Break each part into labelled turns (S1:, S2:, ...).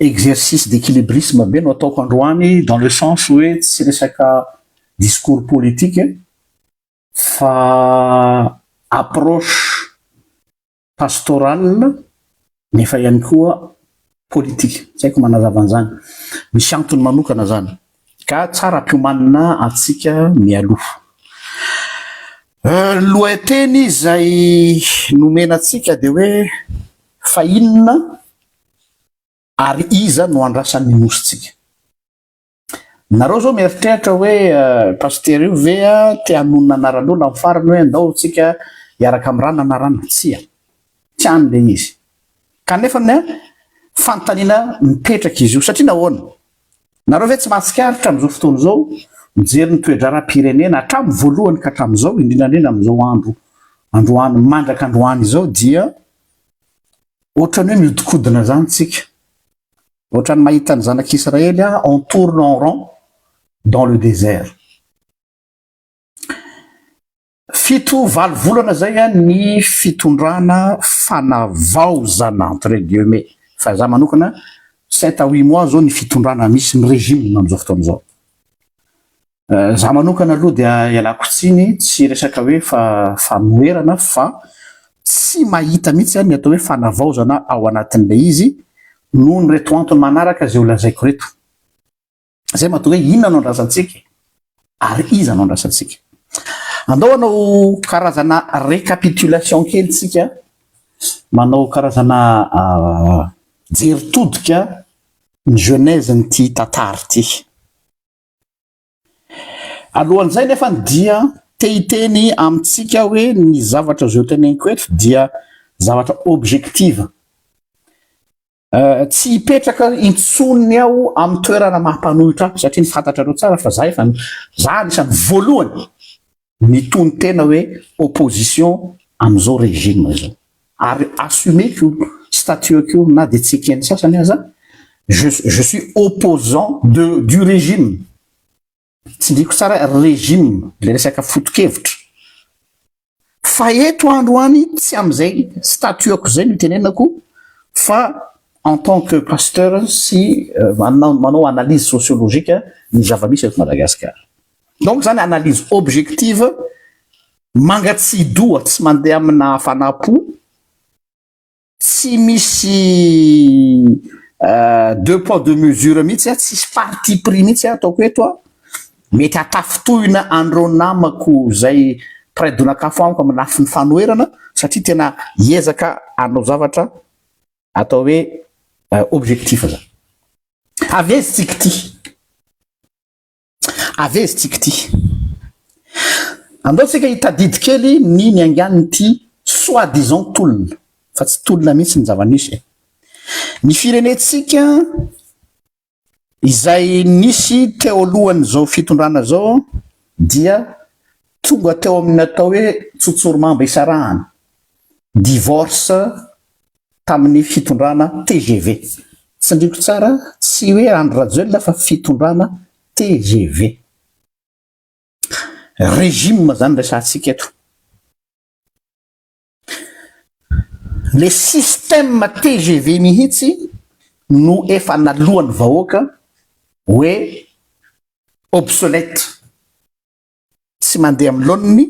S1: exercice d'équilibrisme be no ataoko androany dans le sens hoe tsy resaka discours politique fa approche pastorale nefa ihany koa politique tsy haiko manazava an'izany misy antony manokana zany ka tsara ampiomanina atsika mialoha lohateny izay nomena atsika de hoe fa inona ary iza no andrasan'ny nositsika. Nareo zao mieritreritra hoe pasteur io ve te hamonina anaran'olona amin'ny farany hoe andao tsika hiaraka amin'ny rano anarana tsia tsy any le izy kanefa fanontaniana mipetraka izy io satria nahoana nareo ve tsy mahatsikaritra amin'izao fotoana izao mijery ny toe-draram-pirenena hatramin'ny voalohany ka hatramin'izao indrindrandrindra amin'izao androany mandraka androany izao dia ohatrany hoe miodikodina zany tsika ohatrany mahita ny zanak'Israely on tourne en rond dans le désert. Fito valo volana zay ny fitondrana fanavaozana entre guillemets fa za manokana 7 à 8 mois zao ny fitondrana misy ny régime amin'izao fotoana izao. Za manokana aloha dia ialako tsiny tsy resaka hoe fa noerana fa tsy mahita mihitsy ny atao hoe fanavaozana ao anatin'ilay izy noho ny reto antony manaraka zay ho lazaiko reto. Zay mahatonga hoe inona no andrasantsika ary iza no andrasantsika. Andao anao karazana récapitulation kely tsika manao karazana jeritodika ny genèse nyty tantara ty. Alohan'izay nefa dia tehiteny amintsika hoe ny zavatra zay teneniko eto dia zavatra objective. Tsy hipetraka intsonony aho amin'ny toerana mampanohitra satria ny fantatrareo tsara fa za efa za anisan'ny voalohany nitony tena hoe opposition amin'izao régime zao ary assumeko statueko na de tsy ekeny sasany aza je suis opposant du régime. Tsy ndriko tsara régime le resaka foto-kevitra fa eto androany tsy am'izay statueko zay no tenenako fa en tant que pasteur si manao analyse sociologique ny zava-misy eto Madagasikara. Donc zany analyse objective mangatsidoa tsy mandeha amina fanapo tsy misy deux poids deux mesures mihitsy tsisy parti pris mihitsy ataoko eto mety atafitohina andro namako zay praidonakafo amiko amin'ny lafin'ny fanoerana satria tena hiezaka anao zavatra atao hoe objectif za. Avezitsika ty. Andao tsika hitadidy kely ny niangan'ny ty soi-disant tolona fa tsy tolona mihitsy ny zava-nisy. Ny firenetsika izay nisy teo alohany zao fitondrana zao dia tonga teo amin'ny atao hoe tsotsorimamba isarahana divorce tamin'ny fitondrana TGV. Tsy ndriko tsara tsy hoe Andry Rajoelina fa fitondrana TGV. Régime zany resantsika eto. Le système TGV mihitsy no efa nalohany vahoaka hoe obsolète tsy mandeha amin'ny laoniny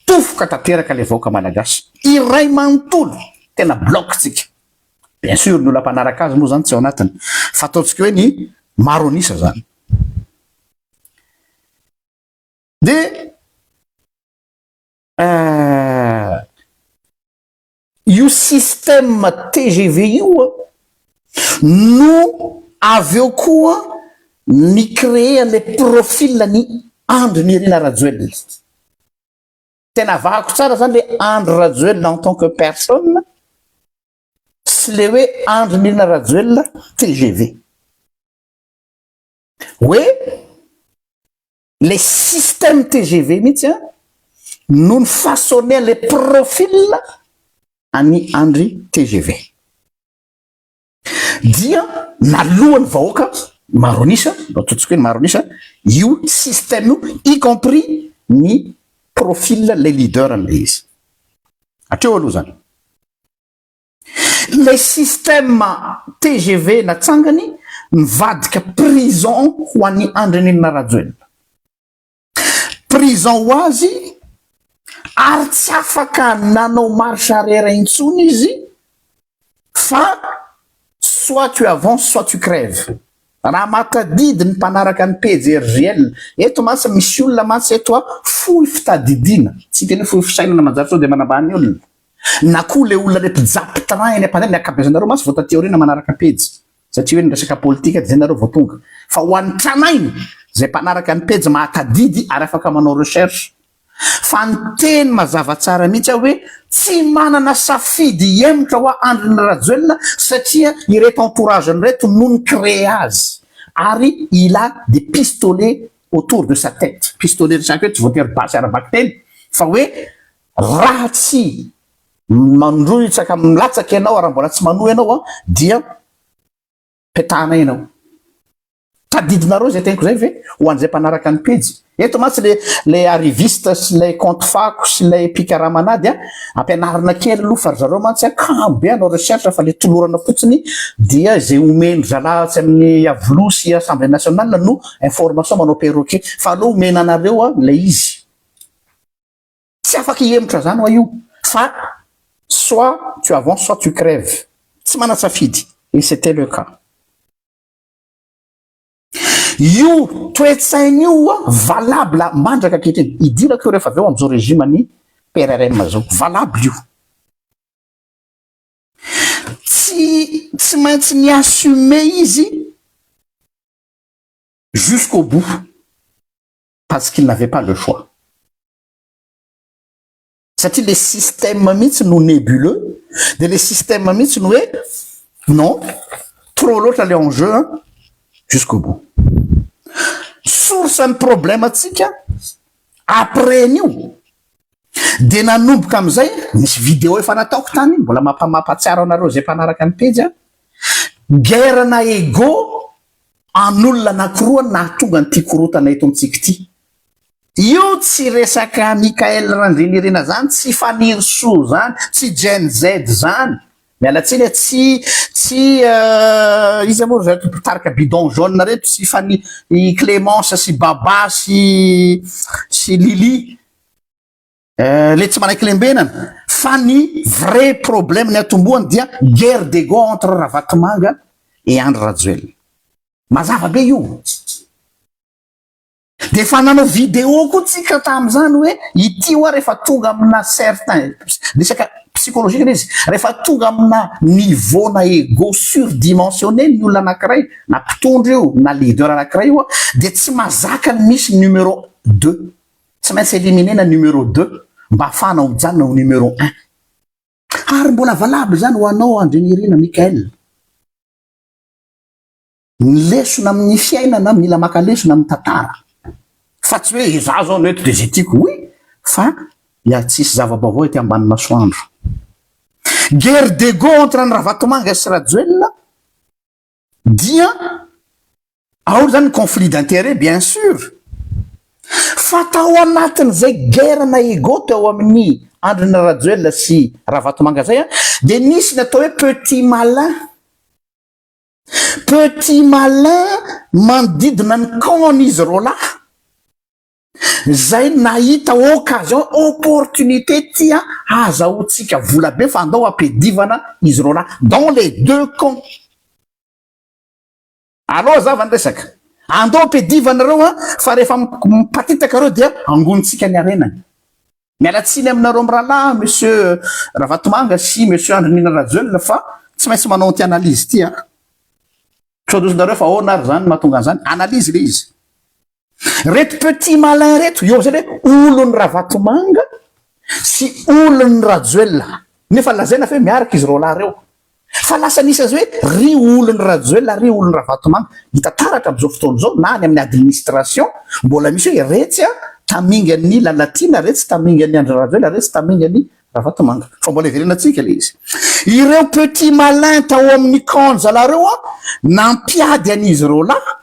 S1: tofoka tanteraka le vahoaka malagasy iray manontolo tena bloc tsika. Bien sûr ny olam-panaraka azy moa zany tsy ao anatiny fa ataontsika hoe ny maronisa zany. De io système TGV io no avy eo koa ny créer le profil ny Andry Nirina Rajoelina. Tena vahako tsara zany le Andry Rajoelina en tant que personne sy le hoe Andry Nirina Rajoelina TGV. Oui, les systèmes TGV mihitsy no ny façonner le profil ani Andry TGV. Dia nalohany vahoaka maronisa, ataontsika hoe maronisa, io système io y compris ny profil le leader an'ilay izy. Hatreo aloha zany. le système TGV natsangany mivadika prison ho an'ny Andrinirina Rajoelina. Prison ho azy ary tsy afaka nanao marche arrière intsony izy fa soit tu avances soit tu crèves. Raha matadidy ny mpanaraka ny PJRGL eto mantsy misy olona mantsy eto fohy fitadidina tsy tena fohy fisainana manjary sao de manambany olona na koa le olona le mpijapo train eny ampandeha ny akabezanareo mantsy vao tateoriana manaraka pejy satria hoe ny resaka politika de zanareo vao tonga fa ho an'ny tranainy zay mpanaraka ny pejy mahatadidy ary afaka manao recherche fa ny teny mazava tsara mihitsy hoe tsy manana safidy emotra ho Andrinirina Rajoelina satria ireto entourage reto no ny créé azy ary il a des pistolets autour de sa tête. Pistolet de chaque tsy voatery basy arabaky teny fa hoe raha tsy mandroitsaka milatsaka ianao raha mbola tsy manohy ianao dia petana ianao. Tadidinareo zay teniko zay ve ho an'izay mpanaraka ny pejy eto mantsy le arriviste sy le compte fako sy le pikaramanady ampianarana kely aloha fa zareo mantsy akamo be anao recherche fa le tolorana fotsiny dia zay omeny zalatsy amin'ny avlo sy assemblée nationale no information manao perroquet fa aloha omena anareo le izy tsy afaka hiemotra zany ho io fa soit tu avances soit tu crèves tsy manasafidy et c'était le cas. Io toetsainy io valable mandraka ankehitriny idirako io rehefa avy eo am'izao régime ny PRRM zao valable io tsy maintsy ny assumer izy jusqu'au bout parce qu'il n'avait pas le choix satria le système mihitsy no nébuleux de le système mihitsy no hoe non trop loatra le enjeu jusqu'au bout. Source ny problème atsika après nio de nanomboka am'izay misy vidéo efa nataoko tany mbola mampatsiaro anareo zay mpanaraka ny pejy guerre na ego an'olona anakiroa nahatonga nyty korotana eto amitsika ty io tsy resaka Mikael Randrinirina zany tsy Fanir Soa zany tsy Gen Z zany mialatsiny tsy izy moa zay tarika bidon jaune reto sy fany Clémence sy Baba sy Lili le tsy manaiky lembenana fa ny vrai problème ny atomboany dia guerre d'ego entre Ravatomanga et Andry Rajoelina mazava be io de fa nanao vidéo koa tsika tam'izany hoe ity oa rehefa tonga amina certain resaka psychologique izy rehefa tonga amina niveau na ego surdimensionné ny olona anankiray na mpitondra io na leader anankiray io de tsy mazaka ny misy numéro 2 tsy maintsy éliminer na numéro 2 mba afanao mijanona ho numéro 1 ary mbola valable zany ho anao Andrinirina Mikael ny lesona amin'ny fiainana mila maka lesona amin'ny tantara fa tsy hoe za zao neto de zay tiako oui fa ia tsisy zava-baovao ety ambany masoandro. Guerre d'ego entre ny Ravatomanga sy Rajoelina dia ao zany conflit d'intérêt bien sûr fa tao anatin'izay guerre na ego teo amin'ny Andrinirina Rajoelina sy Ravatomanga zay de nisy natao hoe petit malin mandidina ny camp-n'izy rolahy zay nahita occasion opportunité tia azahoantsika vola be fa andao ampedivana izy rolahy dans les deux camps. Alors zava ny resaka andao ampedivanareo fa rehefa mipatitaka reo dia angonitsika ny arenany mialatsiny aminareo mirahalahy monsieur Ravatomanga sy monsieur Andrinirina Rajoelina fa tsy maintsy manao ty analyse ty sodosinareo fa onary zany mahatonga an'izany analyse le izy reto petit malin reto io zay hoe olon'ny Ravatomanga sy olon'ny Rajoelina nefa lazaina fa hoe miaraka izy rolahy reo fa lasa nisy azy hoe ry olon'ny Rajoelina ry olon'ny Ravatomanga hita taratra am'izao fotoana zao na ny amin'ny administration mbola misy hoe retsy taminga ny Lalatina retsy taminga ny Andry Rajoelina retsy taminga ny Ravatomanga fa mbola heverenatsika le izy ireo petit malin tao amin'ny camp zalareo nampiady an'izy rolahy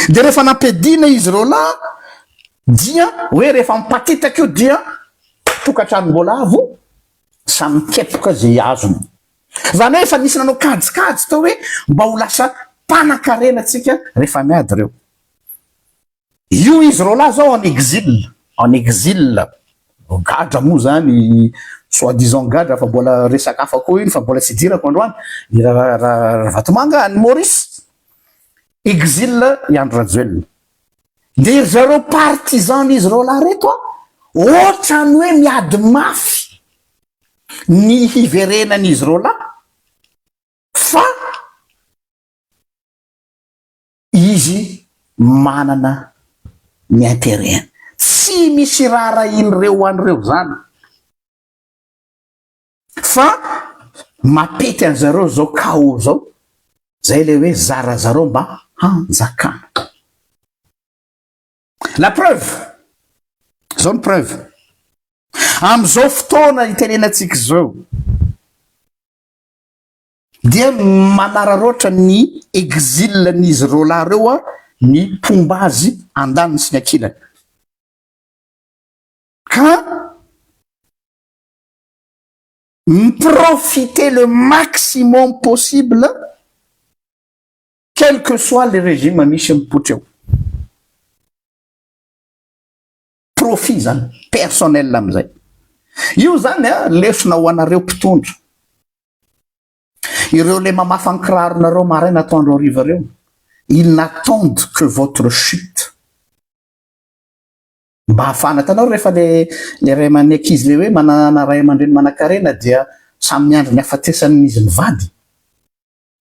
S1: de rehefa nampedina izy rolahy dia hoe rehefa mipatitaka io dia tokatrano mbola avo samy mikepoka zay azony zany hoe efa nisy nanao kajikajy tao hoe mba ho lasa mpanan-karena atsika rehefa miady reo. Io izy rola zao en exil gadra moa zany soi-disant gadra fa mbola resaka hafa koa iny fa mbola tsy dirako androany Vatomanga ny Maurice exil i Andry Rajoelina. De zareo partisan izy rola reto ohatrany hoe miady mafy ny hiverenan'izy rola fa izy manana ny intérêt. Tsy misy rara in'ireo an'ireo zany fa mapety an'zareo zao kao zao zay le hoe zarazareo mba hanjakana. La preuve zao ny preuve am'izao fotoana itenenantsika zao dia manararoatra ny exil-n'izy rola reo ny pomba azy andaniny sy ny ankilany ka profiter le maximum possible quel que soit le régime misy mipoitra eo. Profit zany personnel am'izay. Io zany lesona ho anareo mpitondra, ireo le mamafan kiraronareo maraina atoandro hariva reo, ils n'attendent que votre chute. Mba hafana tanao rehefa le ray aman-ankizy le hoe manana ray aman-dreny manan-karena dia samy miandry ny hafatesan'izy mivady.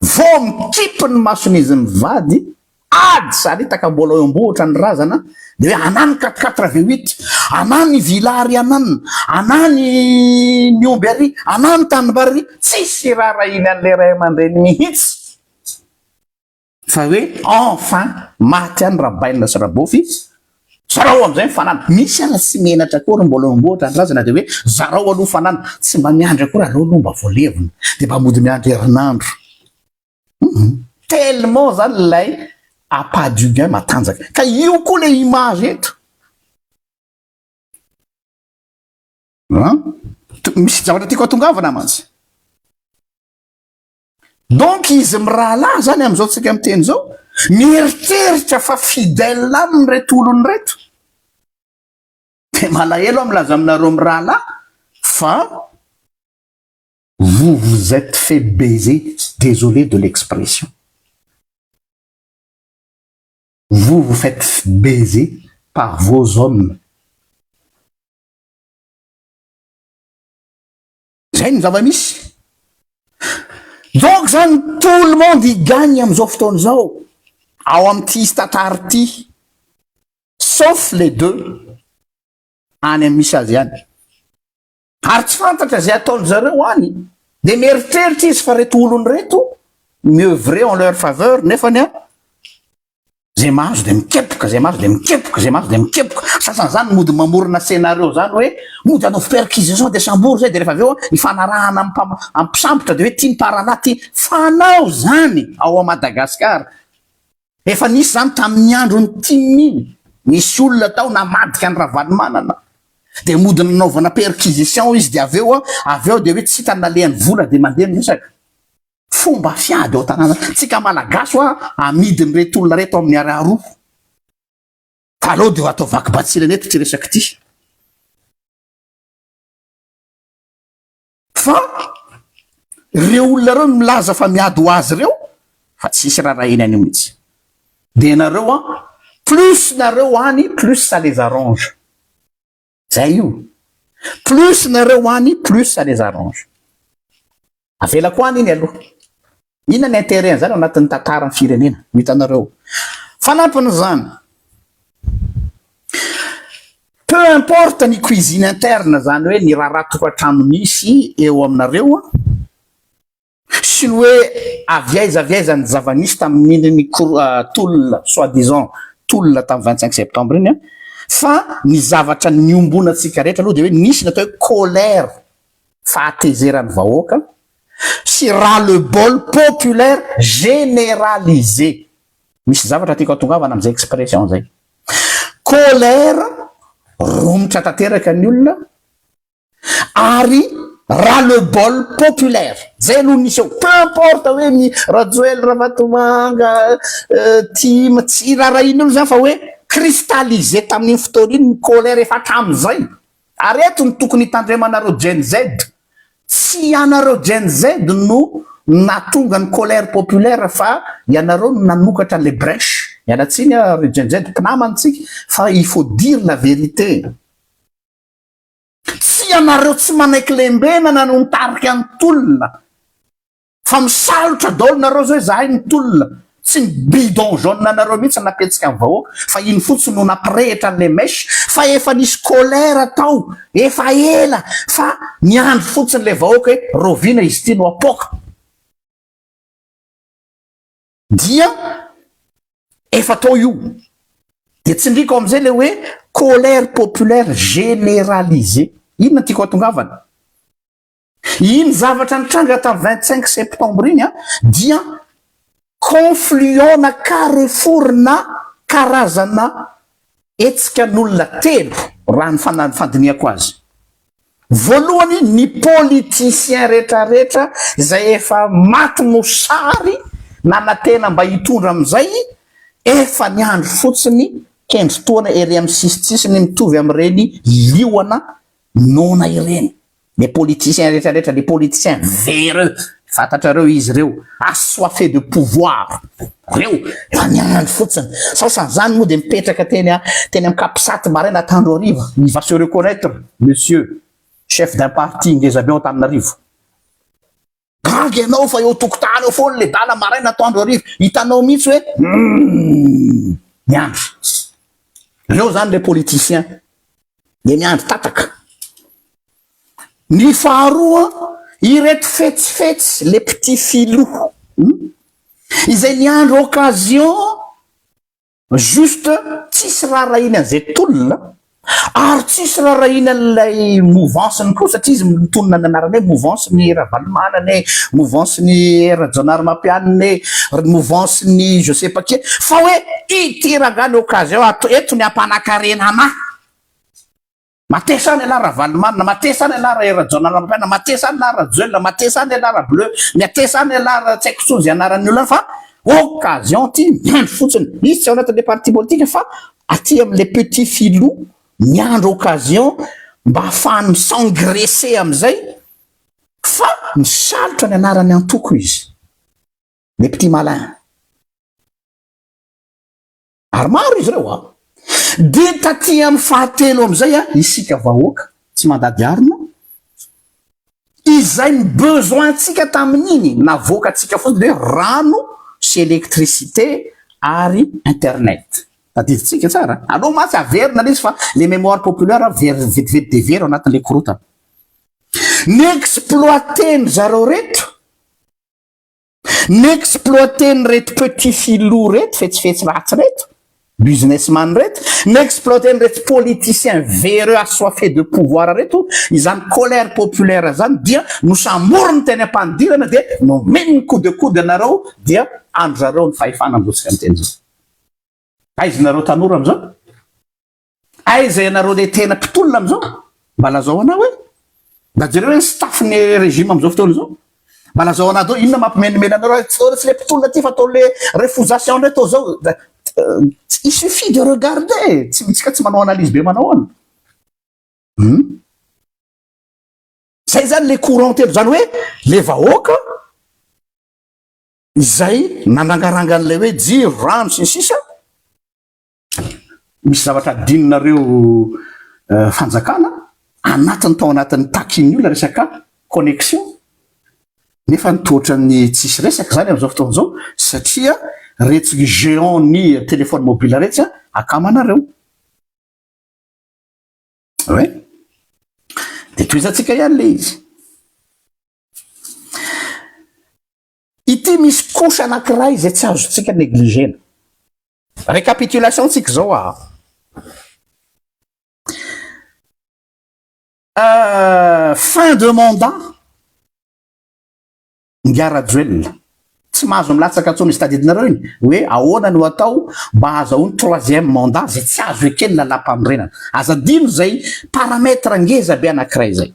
S1: Vao mikipy ny mason'izy mivady ady saritaka mbola eo ambohatra ny razana de hoe anany 488 anany vilary anany niomby ary anany tanimbary tsisy rara iny an'le ray aman-dreny mihitsy fa hoe enfin maty any rabaina sy rabofy zarao am'izay mifanana. Misy ala tsy menatra akory mbola eo ambohatra ny razana de hoe zarao aloha fanana tsy mba miandry akory aleo aloha mba voalevina de mba mody miandry herinandro. Tellement zany lay à pas du gain matanjaka ka io koa le image eto misy zavatra tiako atongavana mantsy. Donc izy mirahalahy zany am'izao tsika miteny zao mieritreritra fa fidèle aminy reto olony reto de malahelo amlaza aminareo mirahalahy fa vous êtes fait baiser, désolé de l'expression. Vous faites baiser par vos hommes. Zay ny zava-misy. Donc zany tout le monde y gagne am'izao fotoana zao ao am'ty statary ty sauf les deux any amy misy azy any. Ary tsy fantatra zay ataony zareo any de mieritreritra izy fa reto olony reto mieux-vrai en leur faveur nefany zay mahazo de mikepoka zay mahazo de mikepoka zay mahazo de mikepoka. Sasany zany mody mamorona scénario zany hoe mody anao perquisition de sambour zay de rehefa aveo ifanarahana ampisambotra de hoe tia nyparana ty fanao zany ao a Madagasikara. Efa nisy zany tamin'ny andro ny timiny misy olona tao namadika ny Ravalomanana de mody nanaovana perquisition izy de aveo de hoe tsy hitany nalehan'ny vola de mandeha miresaka. Fomba fiady ao tanàna tsika malagasy amidiny reto olona reto amin'ny araroa ka aloha de atao vaky batsila neto ty resaky ty fa reo olona reo milaza fa miady ho azy reo fa tsisy raha iny any mihitsy de nareo plus nareo any plus ça les arrange. Zay io plus nareo any plus ça les arrange. Avela koa any iny aloha ina ny intérêt zany anatin'ny tantaran'ny firenena hitanareo. Fanampiny zany peu importe ny cuisine interne zany hoe ny raha tokantrano misy eo aminareo sy ny hoe aviaiza ny zava-misy tamin'ny tolona soi-disant tolona tamin'ny 25 septembre iny fa ny zavatra niombonatsika rehetra aloha de hoe nisy natao hoe colère fahatezeran'ny vahoaka sy ras-le-bol populaire généralisé. Misy zavatra tiako atongavana am'izay expression zay. Colère romotra tanteraka ny olona ary ras le bol populaire zay aloha nisy eo peu importe hoe ny Rajoel Ravatomanga Tima tsy raha ino olo zany fa hoe cristallisé tamin'iny fotoana iny ny colère efa hatram'izay ary eto ny tokony hitandremanareo Gen Z tsy ianareo Gen Z no natonga ny colère populaire fa ianareo no nanokatra les brèches ianatsiny ary Gen Z mpinamantsika fa il faut dire la vérité tsy ianareo tsy manaiky lembenana no nitarika ny tolona fa misalotra daholo nareo zay zahay ny tolona tsy ny bidon jaune anareo mihitsy napetsika amin'ny vahoaka fa iny fotsiny no nampirehitra an'le mesy fa efa nisy colère tao efa ela fa niandro fotsiny le vahoaka hoe rovina izy ty no apoka dia efa tao io de tsindriko am'izay le hoe colère populaire généralisée inona tiako atongavana iny zavatra nitranga tamin'ny 25 septembre iny a dia confluent na carrefour na karazana etsikan'olona telo raha ny fandinihako azy voalohany ny politicien rehetrarehetra izay efa maty mosary nanantena mba hitondra am'izay efa niandro fotsiny kendrotoana ery amin'ny sisitsisiny mitovy am'ireny lioana nona ireny les politiciens rehetrarehetra les politiciens véreux fantatrareo izy reo assoiffé de pouvoir reo efa niandro fotsiny saosan'izany moa de mipetraka teny amin'ny Kapisaty maraina Tandroariva il va se reconnaître monsieur chef d'un parti ngezabe ao Antananarivo gaga ianao fa eo tokotany eo foana le dala maraina Tandroariva hitanao mihitsy hoe niandro reo zany les politiciens de niandro tataka ny faharoa ireto fetsifetsy les petits filous izay niandro occasion juste tsisy raharahiny an'izay tolona ary tsisy raharahiny an'ilay mouvance ny koa satria izy mitonona ny anarany hoe mouvance ny Ravalomanana ny mouvance ny Rajaonary Mampianina mouvance ny je sais pas qui fa hoe itiragany occasion eto ny ampanakarena ana matesany ala Ravalomanana matesany ala Rajaonary Mampianina matesany ala Rajoelina matesany ala Rableu matesany ala tsy haiko tsony anaran'ny olona fa occasion ty miandro fotsiny izy tsy ao anatin'le parti politique fa aty amin'le petit filou miandro occasion mba ahafahany misengraisser am'izay fa misalotra ny anarany antoko izy le petit malin ary maro izy reo a de taty amin'ny fahatelo am'izay a isika vahoaka tsy mandady arina izay ny besointsika tamin'iny navoaka atsika fotsiny hoe rano sy électricité ary internet tadiditsika tsara aloha matsy averina l'izy fa les mémoires populaires vetivety de vera anatin'le korota n'exploiteny zareo reto n'exploiteny reto petit filou reto fetsifetsy ratsy reto businessman reto n'exploiteny reto politicien véreux assoiffé de pouvoir reto izany colère populaire zany dia nosamorony teny ampandirana de nomeny ny coup de coude anareo dia andro zareo ny fahefana ambotsika am'teny zao aizy nareo tanora am'izao aiza ianareo le tena mpitolona am'izao mba lazao anao hoe mba jereo hoe ny staffny régime am'izao fotoana zao mba lazao anao dao inona mampimenimena anareo tsy le mpitolona ty fa atao le refusation ndray atao zao il suffit de regarder tsika tsy manao analyse be manao ana zay zany le courant telo zany hoe le vahoaka izay nanangarangan'le hoe jiro rano sy ny sisa misy zavatra dininareo fanjakana anatiny tao anatin'ny takin'io la resaka connexion nefa nitoatra ny tsisy resaka zany am'izao fotoana zao satria retsy géant ny téléphone mobile retsy akamanareo oe de toizatsika ihany le izy ity misy kosa anankiray izay tsy azotsika négligena récapitulation tsika zao fin de mandat Ngarajoel tsy mahazo milatsaka atsony izy tadidinareo iny hoe ahoana no atao mba azahoany 3e mandat zay tsy azo ekely lalam-pamorenana azadino zay paramètre ngeza be anankiray zay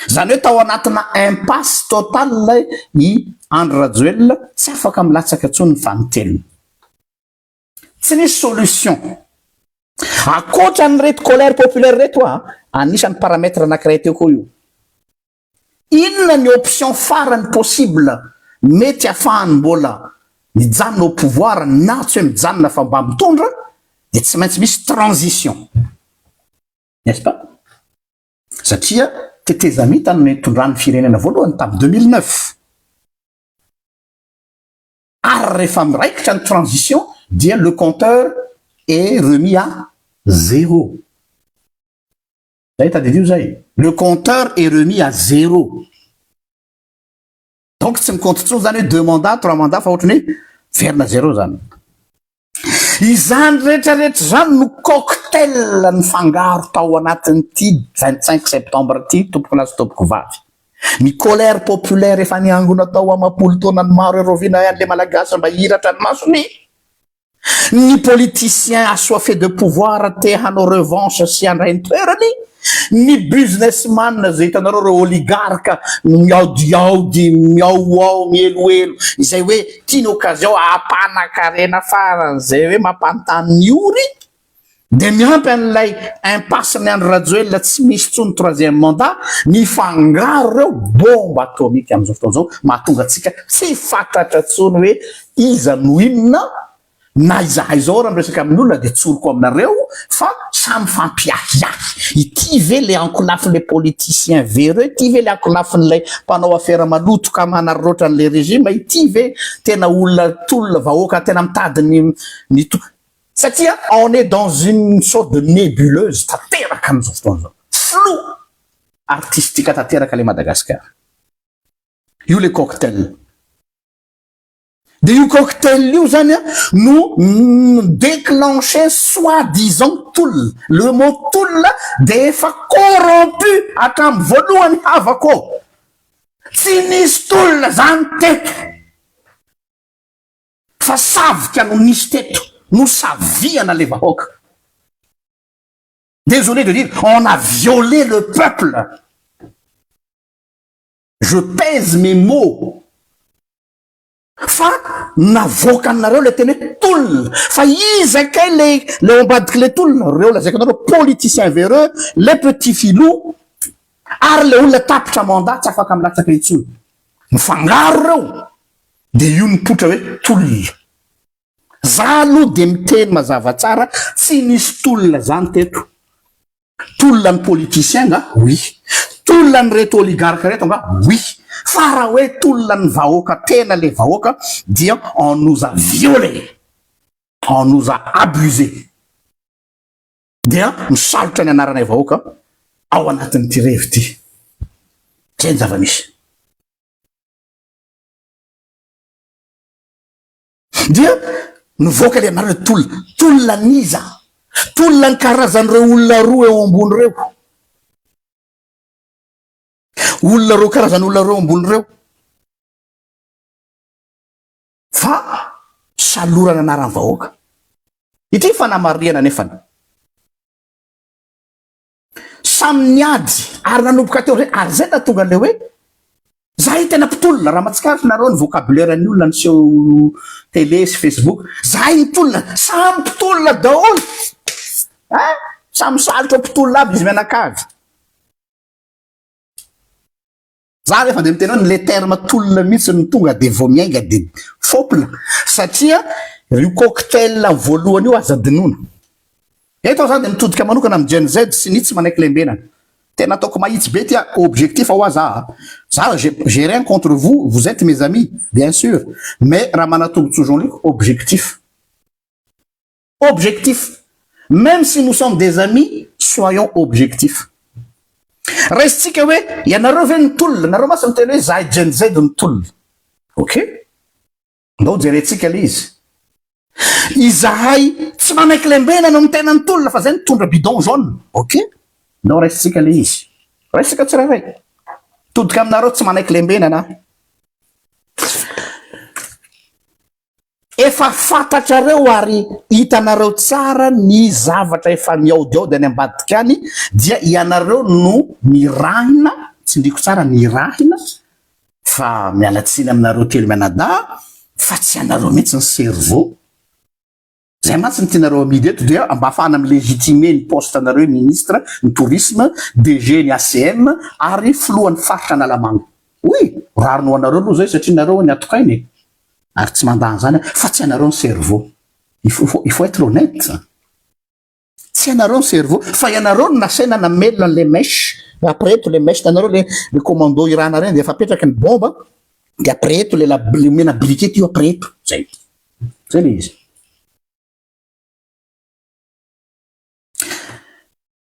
S1: Zany hoe tao anatina impasse total lay i Andry Rajoelina tsy afaka milatsaka intsony ny fanoteliny. Tsy nisy solution. Akoatra ny reto colère populaire reto anisan'ny paramètre anankiray teo koa io. Inona ny option farany possible mety ahafahany mbola mijanona au pouvoir na tsy hoe mijanona fa mba mitondra dia tsy maintsy misy transition. N'est-ce pas? Satria Teteza Mita no nitondrany firenena voalohany tamin'ny 2009. Ary rehefa miraikitra ny transition dia le compteur est remis à zéro. Zay tadidio zay. Le compteur est remis à zéro. Donc tsy mikompte intsony zany hoe 2 mandats 3 mandats fa ohatrany hoe verina zéro zany. Izany rehetrarehetra zany no cocktail ny fangaro tao anatin'ity 25 septembre ty tompoko lazy tompoko vavy. Ny colère populaire efa niangona tao amapolo taona ny maro erovina an'le malagasy mba hiratra ny masony. Ny politicien assoiffé de pouvoir te hanao revanche sy handray ny toerany. Ny businessman zay hitanareo reo oligarque miaudiaudi miauao mieloelo izay hoe tiany occasion ampanakarena faran'izay hoe mampantany ny ory dia miampy an'ilay impasse ny Andry Rajoelina tsy misy intsony 3e mandat ny fangaro reo bombe atomique amin'izao fotoana zao mahatonga antsika tsy fantatra intsony hoe iza no inona na izahay zao raha miresaka amin'olona dia tsoroko aminareo fa samy fampiahiahy. Ity ve le ankolafin' le politicien véreux, ity ve le ankolafin' lay mpanao affaire maloto ka manaroroatra an'le régime, ity ve tena olona tolona vahoaka tena mitady ny satria on est dans une sorte de nébuleuse tanteraka amin'izao fotoana zao. Flou artistique tanteraka le Madagascar. Io le cocktail. De io cocktail io zany no déclenché soi-disant toul. Le mot toul de efa corrompu hatramin'ny voalohany havako. Tsy nisy toul zany teto. Fa savika no nisy teto. No saviana le vahoaka. Désolé de dire, on a violé le peuple. Je pèse mes mots. Fa navoaka anareo le teny hoe tolona fa izakay le ambadiky le tolona reo lazaiko anareo politicien véreux le petit filou ary le olona tapitra mandat tsy afaka milatsaka intsony mifangaro reo de io nipotra hoe tolona. Za aloha de miteny mazava tsara tsy nisy tolona zany teto. Tolona ny politicien nga oui, tolona ny reto oligarque reto nga oui. Fa raha hoe tolona ny vahoaka tena le vahoaka dia on nous a violé, on nous a abusé. Dia misalotra ny anaranay vahoaka ao anatin'ity revy ty. Zay ny zava-misy. Dia nivoaka le anareo tolona, tolona niza, tolona ny karazan'ireo olona roa eo ambony reo. Olona reo karazany olona reo ambony reo fa salorana anarany vahoaka. Ity fanamariana nefany samy niady ary nanomboka teo zay ary zay natonga le hoe zahay tena mpitolona raha matsikaritra nareo ny vocabulaire ny olona niseho télé sy Facebook. Zahay mpitolona samy mpitolona daholo samy salotra mpitolona aby izy mianakavy. Za rehefa de miteny hoe le terme tolona mihitsy ny tonga de vao miainga de fopla satria io cocktail voalohany io aza dinoana. Eto zany de mitodika manokana amin'ny Gen Z sy nitsy manaiky lembenana. Tena ataoko mahitsy be tia objectif ao aza. Ça, j'ai rien contre vous, vous êtes mes amis, bien sûr. Mais raha manatombotso Jean-Luc, objectif. Objectif. Même si nous sommes des amis, soyons objectifs. Restsika hoe ianareo ve ny tolona, nareo masy miteny hoe zahay Gen Z ny tolona. Ok? Ndao jerentsika le izy. Izahay tsy manaiky lembena no mitena ny tolona fa zay nitondra bidon jaune. Ok? Ndao restsika le izy. Restsika tsirairay. Todika aminareo tsy manaiky lembena na. Efa fantatrareo ary hitanareo tsara ny zavatra efa miaodiaody any ambadika any dia ianareo no mirahina tsy ndriko tsara ny rahina fa mialatsiny aminareo telo mianada fa tsy anareo mihitsy ny cerveau zay matsy ny tianareo amidy eto dia mba afahana amin'ny légitimer ny poste anareo ministre ny tourisme DG ny ACM ary filohan'ny faritra analamanga oui rarino anareo aloha zay satria nareo ny atokainy ary tsy mandany zany fa tsy anareo ny cerveau il faut être honnête tsy anareo ny cerveau fa ianareo no nasaina namelona le mèche après eto le mèche tanareo le commando irana reny de efa apetraky ny bomba de après eto le mena briquet io après eto zay le izy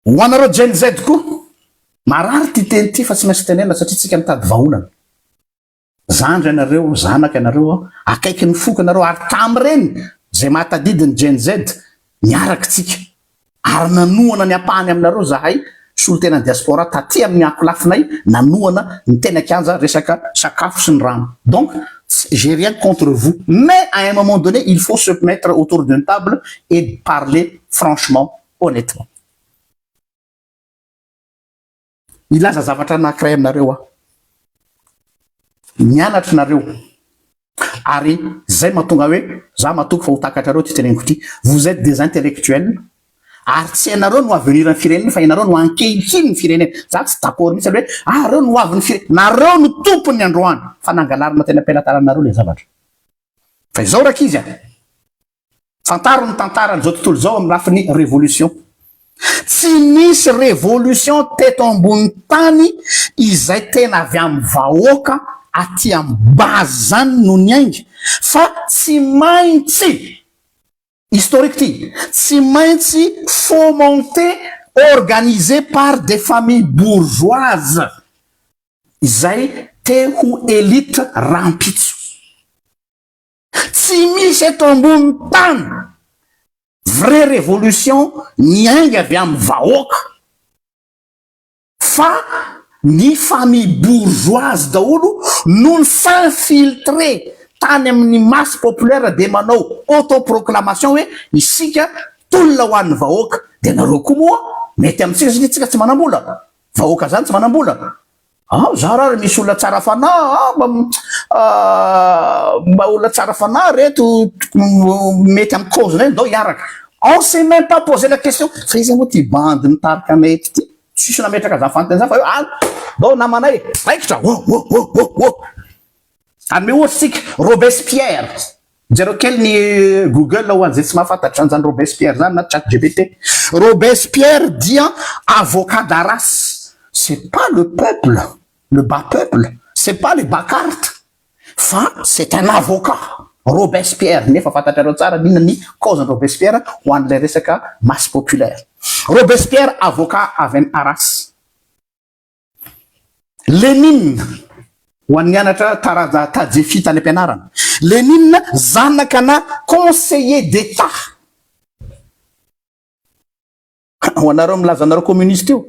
S1: ho anareo Gen Z koa marary ty teny ty fa tsy maintsy tenena satria tsika mitady vaholana zandry anareo zanaka anareo akaiky ny foky anareo ary tamy reny zay mahatadidiny Gen Z miaraky tsika ary nanoana ny ampahany aminareo zahay solo tena ny diaspora taty amin'ny akolafinay nanoana ny tena kianja resaka sakafo sy ny rano donc j'ai rien contre vous mais à un moment donné il faut se mettre autour d'une table et parler franchement honnêtement ilaza zavatra anankiray aminareo mianatra nareo ary zay mahatonga hoe za mahatoky fa ho takatrareo ty teneniko ty vous êtes des intellectuels ary tsy anareo no avenir ny firenena fa ianareo no ankehikiny ny firenena za tsy d'accord mihitsy hoe reo no avy ny firenena nareo no tompony androany fa nangalarina tena ampelataranareo le zavatra fa izao raky izy fantaro ny tantara zao tontolo zao amin'ny lafiny révolution tsy misy révolution teto ambony tany izay tena avy amin'ny vahoaka aty amin'ny base zany no ny aingy fa tsy maintsy historique ty tsy maintsy fomenté organisé par des familles bourgeoises izay te ho élite rampitso tsy misy eto ambony tany vraie révolution ny aingy avy amin'ny vahoaka fa ny famille bourgeoise daholo no ny s'infiltré tany amin'ny masse populaire de manao autoproclamation hoe isika tolona ho an'ny vahoaka de nareo koa moa mety amitsika satria tsika tsy manambola vahoaka zany tsy manambola za raha misy olona tsara fanahy mba olona tsara fanahy reto mety amin'ny cause reny dao hiaraka on s'est même pas posé la question fa izy moa ty bandy nitarika mety ty tsisy nametraka za fantany za fa eo dao namanay raikitra ame ohatsy tsika Robespierre jereo kely ny Google ho an'izay tsy mahafantatra an'izany Robespierre zany na chat GPT Robespierre dia avocat d'Arras c'est pas le peuple le bas peuple c'est pas les bas cartes fa c'est un avocat Robespierre nefa fantatrareo tsara nina ny cause Robespierre ho an'ilay resaka masse populaire Robespierre avocat avy Arras Lénine ho an'ny mianatra taraza tadjefy tany ampianarana Lénine zanakana conseiller d'état ho anareo milaza anareo communiste io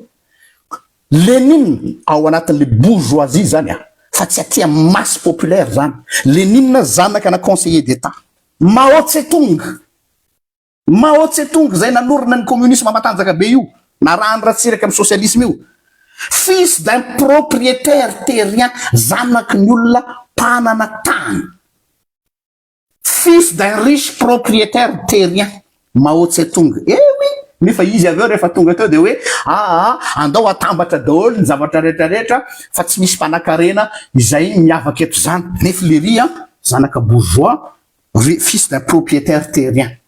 S1: Lénine ao anatin'le bourgeoisie zany fa tsy atia masse populaire zany Lénine zanakana conseiller d'état Mao Tse-tung zay nanorina ny communisme matanjaka be io na raha andratsiraka amin'ny socialisme io fils d'un propriétaire terrien zanaky ny olona mpanana tany fils d'un riche propriétaire terrien Mao Tse-tung oui nefa izy aveo rehefa tonga teo de hoe andao atambatra daholo ny zavatra rehetrarehetra fa tsy misy mpanakarena izay miavaka eto zany nefa le ria zanaka bourgeois fils d'un propriétaire terrien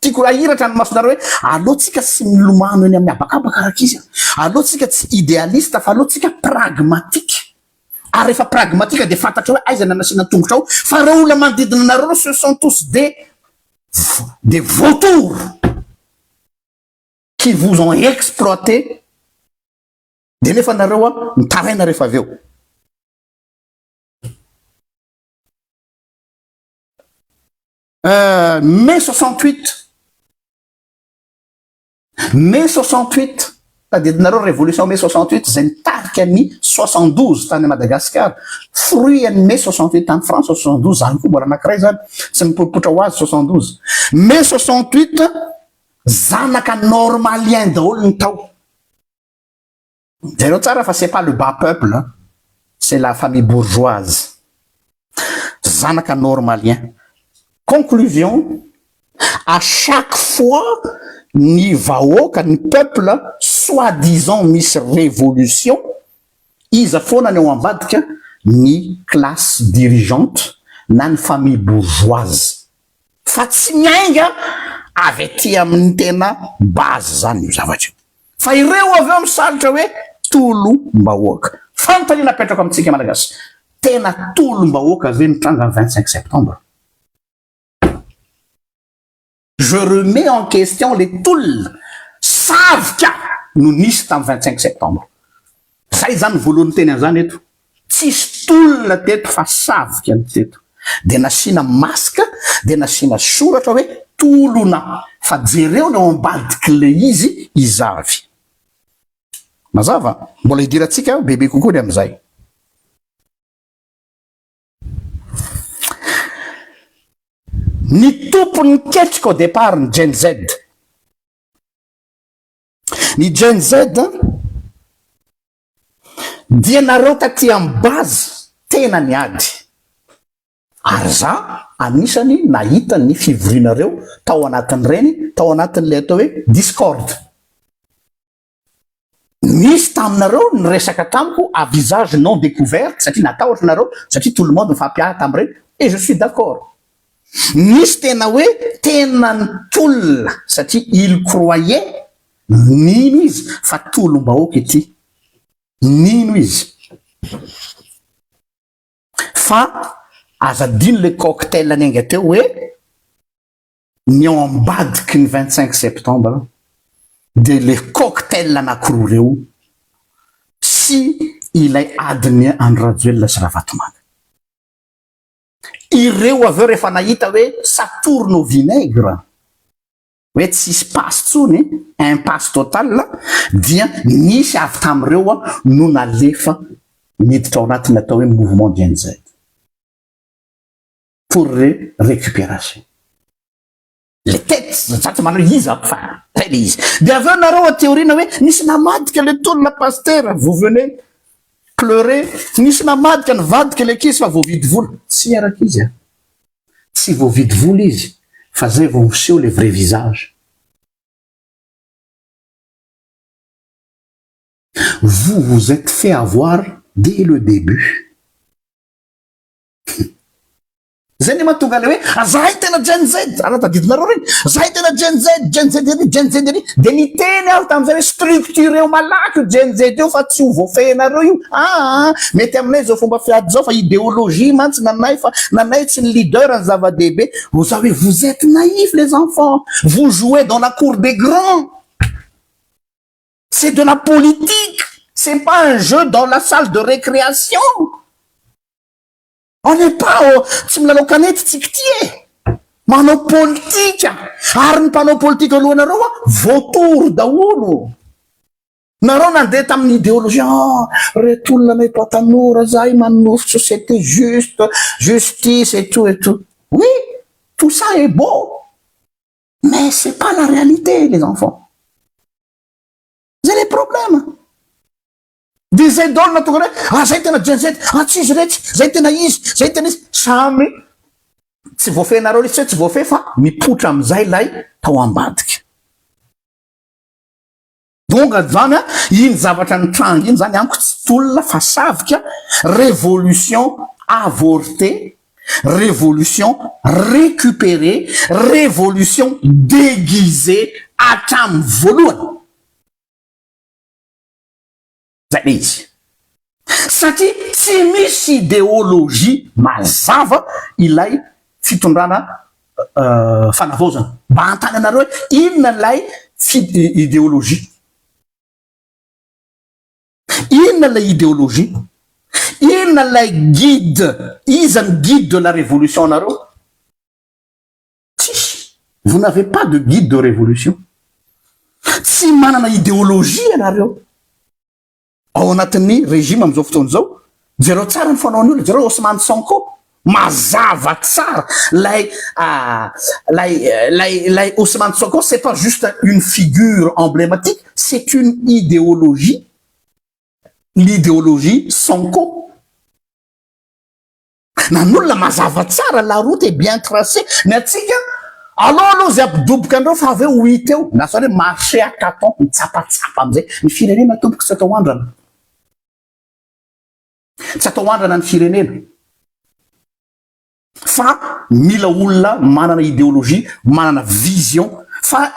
S1: tiako raha hiratra ny masonareo hoe aleo tsika tsy milomano eny amin'ny abakabaka raka izy aleo tsika tsy idéaliste fa aleo tsika pragmatique ary rehefa pragmatique de fantatra hoe aiza nanasiana tongotra ao fa reo olona manodidina anareo ce sont tous des vautours qui vous ont exploité de nefa nareo mitaraina rehefa aveo mai 68 tadidinareo révolution mai 68 zay nitarika amin'ny 72 tany Madagascar fruit any mai 68 tany France 72 zany koa mbola anankiray zany tsy mipopotra ho azy 72 mai 68 zanaka normalien daholo ny tao C'est pas le bas peuple, hein. C'est la famille bourgeoise. Zanaka normalien. Conclusion, à chaque fois, ni vaoka, ni peuple, soi-disant Miss Révolution, ils font ambadika ni classe dirigeante, na famille bourgeoise. Fa tsy miainga avy aty amin'ny tena base zany io zavatra io. Fa ireo avy eo misalotra hoe tolom-bahoaka. Fanontaniana apetraka amintsika malagasy. Tena tolom-bahoaka ve nitranga 25 septembre? Je remets en question les toules savika no nisy tamin'ny 25 septembre. Zay zany voalohany teny an'izany eto. Tsisy tolona teto fa savika ny teto. De nasiana masika, de nasiana soratra hoe tolona. Fa jereo no ambadiky le izy izavy. Mazava, mbola hidirantsika bebe kokoa ny am'izay. Ny tompony ketrika au départ ny Gen Z. Ny Gen Z dia nareo taty amin'ny base tena niady. Ary za anisany nahita ny fivorianareo tao anatin'ireny, tao anatin'le atao hoe Discord. Misy taminareo ny resaka tamiko à visage non découvert, satria natahotra nareo, satria tout le monde mifampiaha tamin'ireny, et je suis d'accord. Misy tena hoe tena ny tolona, satria il croyait, nino izy fa tolom-bahoaka ity. Nino izy fa azadiny le cocktail anenga teo hoe ny ao ambadiky ny 25 septembre de le cocktail anankiroa reo sy ilay adiny Andry Rajoelina sy Ravatomanana. Ireo aveo rehefa nahita hoe ça tourne au vinaigre, hoe tsisy passe tsony, impasse totale, dia nisy avy tamin'ireo no nalefa miditra ao anatiny atao hoe mouvement Gen Z pour récupération. Les têtes, ça manao iza fa zay le izy. De aveo nareo théoriena hoe nisy namadika le tolona pasteur, vous venez pleurer, nisy namadika nivadika le kizy fa voavidy vola. Tsy araka izy, tsy voavidy vola izy, fa zay vao miseho le vrai visage. Vous vous êtes fait avoir dès le début. Zay ny mahatonga le hoe zahay tena Gen Z, ana tadidinareo reny, zahay tena Gen Z ery, de niteny aho tamin'izay hoe structure eo malaky Gen Z eo fa tsy ho voafehinareo io. Mety aminay zao fomba fiady zao fa idéologie mantsy nanay fa nanay tsy ny leader ny zava-dehibe. Vous savez, vous êtes naïfs les enfants, vous jouez dans la cour des grands. C'est de la politique, c'est pas un jeu dans la salle de récréation. On n'est pas tsy milalao kanety tsika ty manao politika, ary ny mpanao politika alohanareo voatory daholo. Nareo nandeha tamin'ny idéologie, reto olona mety tanora zay manofotra, c'était juste, justice et tout et tout. Oui, tout ça est beau, mais c'est pas la réalité les enfants. C'est les problèmes. De zay daholo natonga hoe zay tena Gen Z, tsy izy reky, zay tena izy, zay tena izy, samy tsy voafehinareo izy, tsy voafehy fa mipotra am'izay lay tao ambadika. Donc zany iny zavatra nitranga iny zany amiko tsy tolona fa savika, révolution avortée, révolution récupérée, révolution déguisée hatramin'ny voalohany. Zay izy. Satria tsy misy idéologie mazava ilay fitondrana fanavaozana. Mba antany anareo hoe inona lay idéologie. Inona lay idéologie? Inona lay guide? Iza ny guide de la révolution anareo? Tsisy. Vous n'avez pas de guide de révolution. Tsy manana idéologie anareo. Ao anatin'ny régime am'izao fotoana zao, jereo tsara ny fanaony olo, jereo Ousmane Sonko, mazava tsara. Lay Ousmane Sonko, c'est pas juste une figure emblématique, c'est une idéologie. l'idéologie Sonko. Nan'olona mazava tsara la route est bien tracée ny atsika aloha zay ampidoboka andreo fa avy eo ho hita eo na sao hoe marché à carton mitsapatsapa amizay ny firenena tomboky tsy atao andrana, tsy atao andrana ny firenena fa mila olona manana idéologie, manana vision fa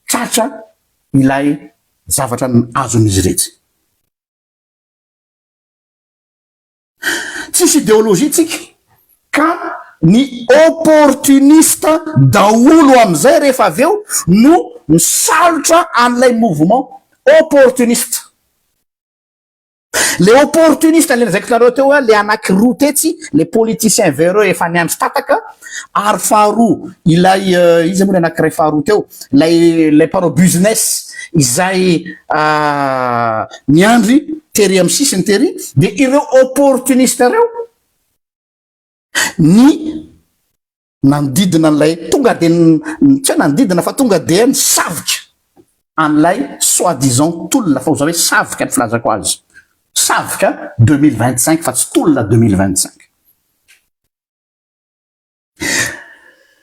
S1: tratra ilay zavatra azon'izy rehetra. Tsisy idéologie tsika ka ny opportuniste daolo amizay rehefa avy eo no misalotra an'ilay mouvement opportuniste. Le opportuniste le zay nareo teo le anankiroa tetsy le politicien vereux efa niandry tataka ary faharoa ilay izy moa le anankiray faharoa teo lay mpanao business izay niandry tery amy sisiny tery de ireo opportuniste reo ny nandidina an'ilay tonga de tsy nandidina fa tonga de nisavotra an'ilay soi-disant tolona fa oza hoe savoka ny filazako azy savoka 2025 fa tsy tolona 2025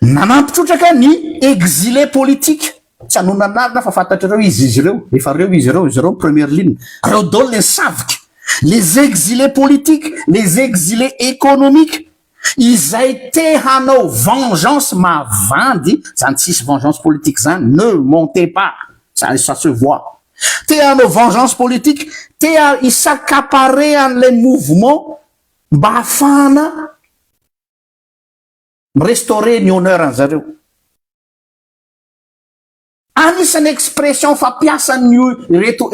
S1: nanampitrotraka ny exilé politique tsy anonanarina fa fantatrareo izy ireo efa reo izy ireo première ligne reo dolo le savoka les exilés politiques les exilés économiques izay te hanao vengeance mavandy zany tsisy vengeance politique zany ne montez pas ça se voit te hanao vengeance politique te isacapare an'ilay mouvement mba hafahana restaurer ny honneur an'zareo. Anisan'ny expression fampiasan'ny reto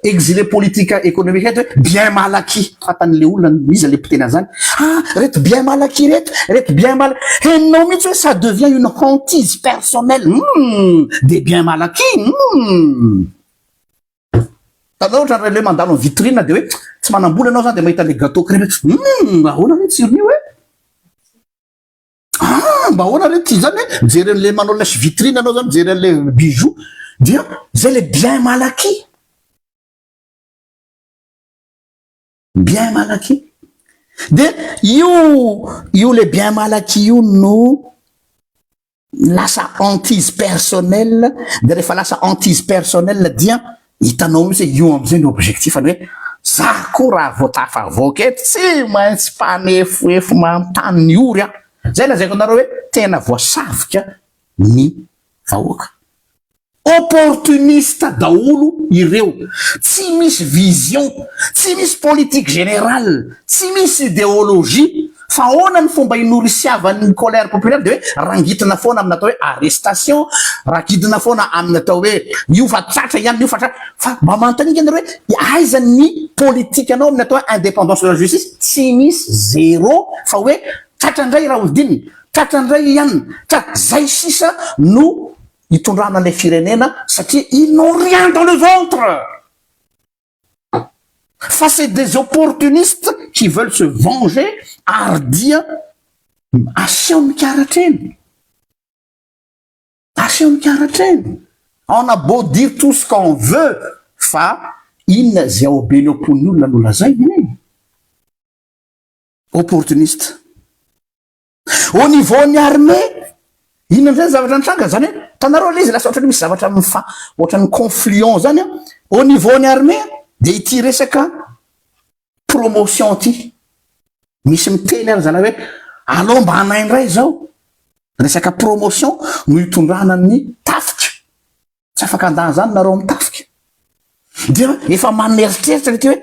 S1: exilé politique économique reto bien malaky fatan'le olona izy le pitena zany reto bien malaky reto bien malaky henao mihitsy hoe ça devient une hantise personnelle de bien malaky tanao ohatra le mandalo ny vitrine de hoe tsy manambola anao zany de mahita le gâteau crème ahoana re tsirony hoe mba ahoana re ty zany hoe mijery an'le manao lèche vitrine anao zany mijery an'le bijou dia zay le bien malaky de io le bien malaky io no lasa hantise personnelle de rehefa lasa hantise personnelle dia hitanao misy io amizay ny objectif any hoe za koa raha voatafavoaka eto tsy maintsy mpanefoefo manontany ny ory a zay lazaiko anareo hoe tena voasavoka ny vahoaka opportuniste daolo ireo tsy misy vision tsy misy politique générale tsy misy idéologie fa ahoana ny fomba inorisiavan'ny colère populaire de hoe rangitana foana amin'ny atao hoe arrestation rangitana foana amin'ny atao hoe io fa tratra ihany io fa tratra fa mba manontaniky anareo hoe aiza ny politique anao amin'ny atao hoe indépendance de la justice tsy misy zéro fa hoe tratrandray raha olodininy tratrandray ihany zay sisa no itondrana an'ilay firenena satria ils n'ont rien dans le ventre fa c'est des opportunistes qui veulent se venger ardia aseho mikaratreny on a beau dire tout ce qu'on veut fa inona zay aobeny oponin'ny olona no lazay iny opportuniste au niveau ny armée inona amizay zavatra nitranga zany hoe tanareo le izy lasa ohatrany misy zavatra ohatrany conflion zany au niveau ny armée de ity resaka promotion ty misy miteny ary zany hoe alo mba hanaindray zao resaka promotion no itondrana ny tafika tsy afaka andany zany nareo amy tafika dia efa maneritseritra lety hoe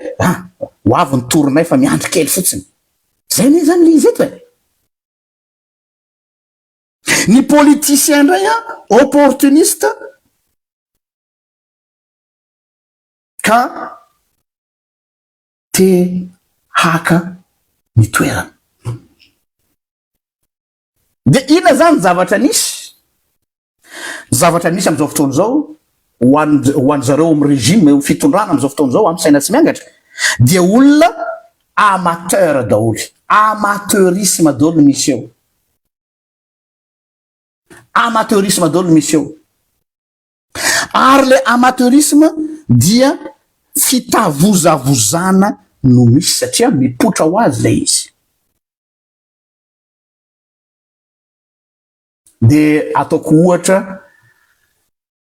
S1: ho avy ny toronay fa miandry kely fotsiny zay ne zany le izy eto e ny politicien ndray opportuniste ka te haka ny toerana de ina zany zavatra nisy am'izao fotoana zao ho any zareo amy régime fitondrana am'izao fotoana zao amy saina tsy miangatra dia olona amateur daholy amateurisme daholo misy eo amateurisme daholo misy eo ary le amateurisme dia fitavozavozana no misy satria mipotra ho azy lay izy. De ataoko ohatra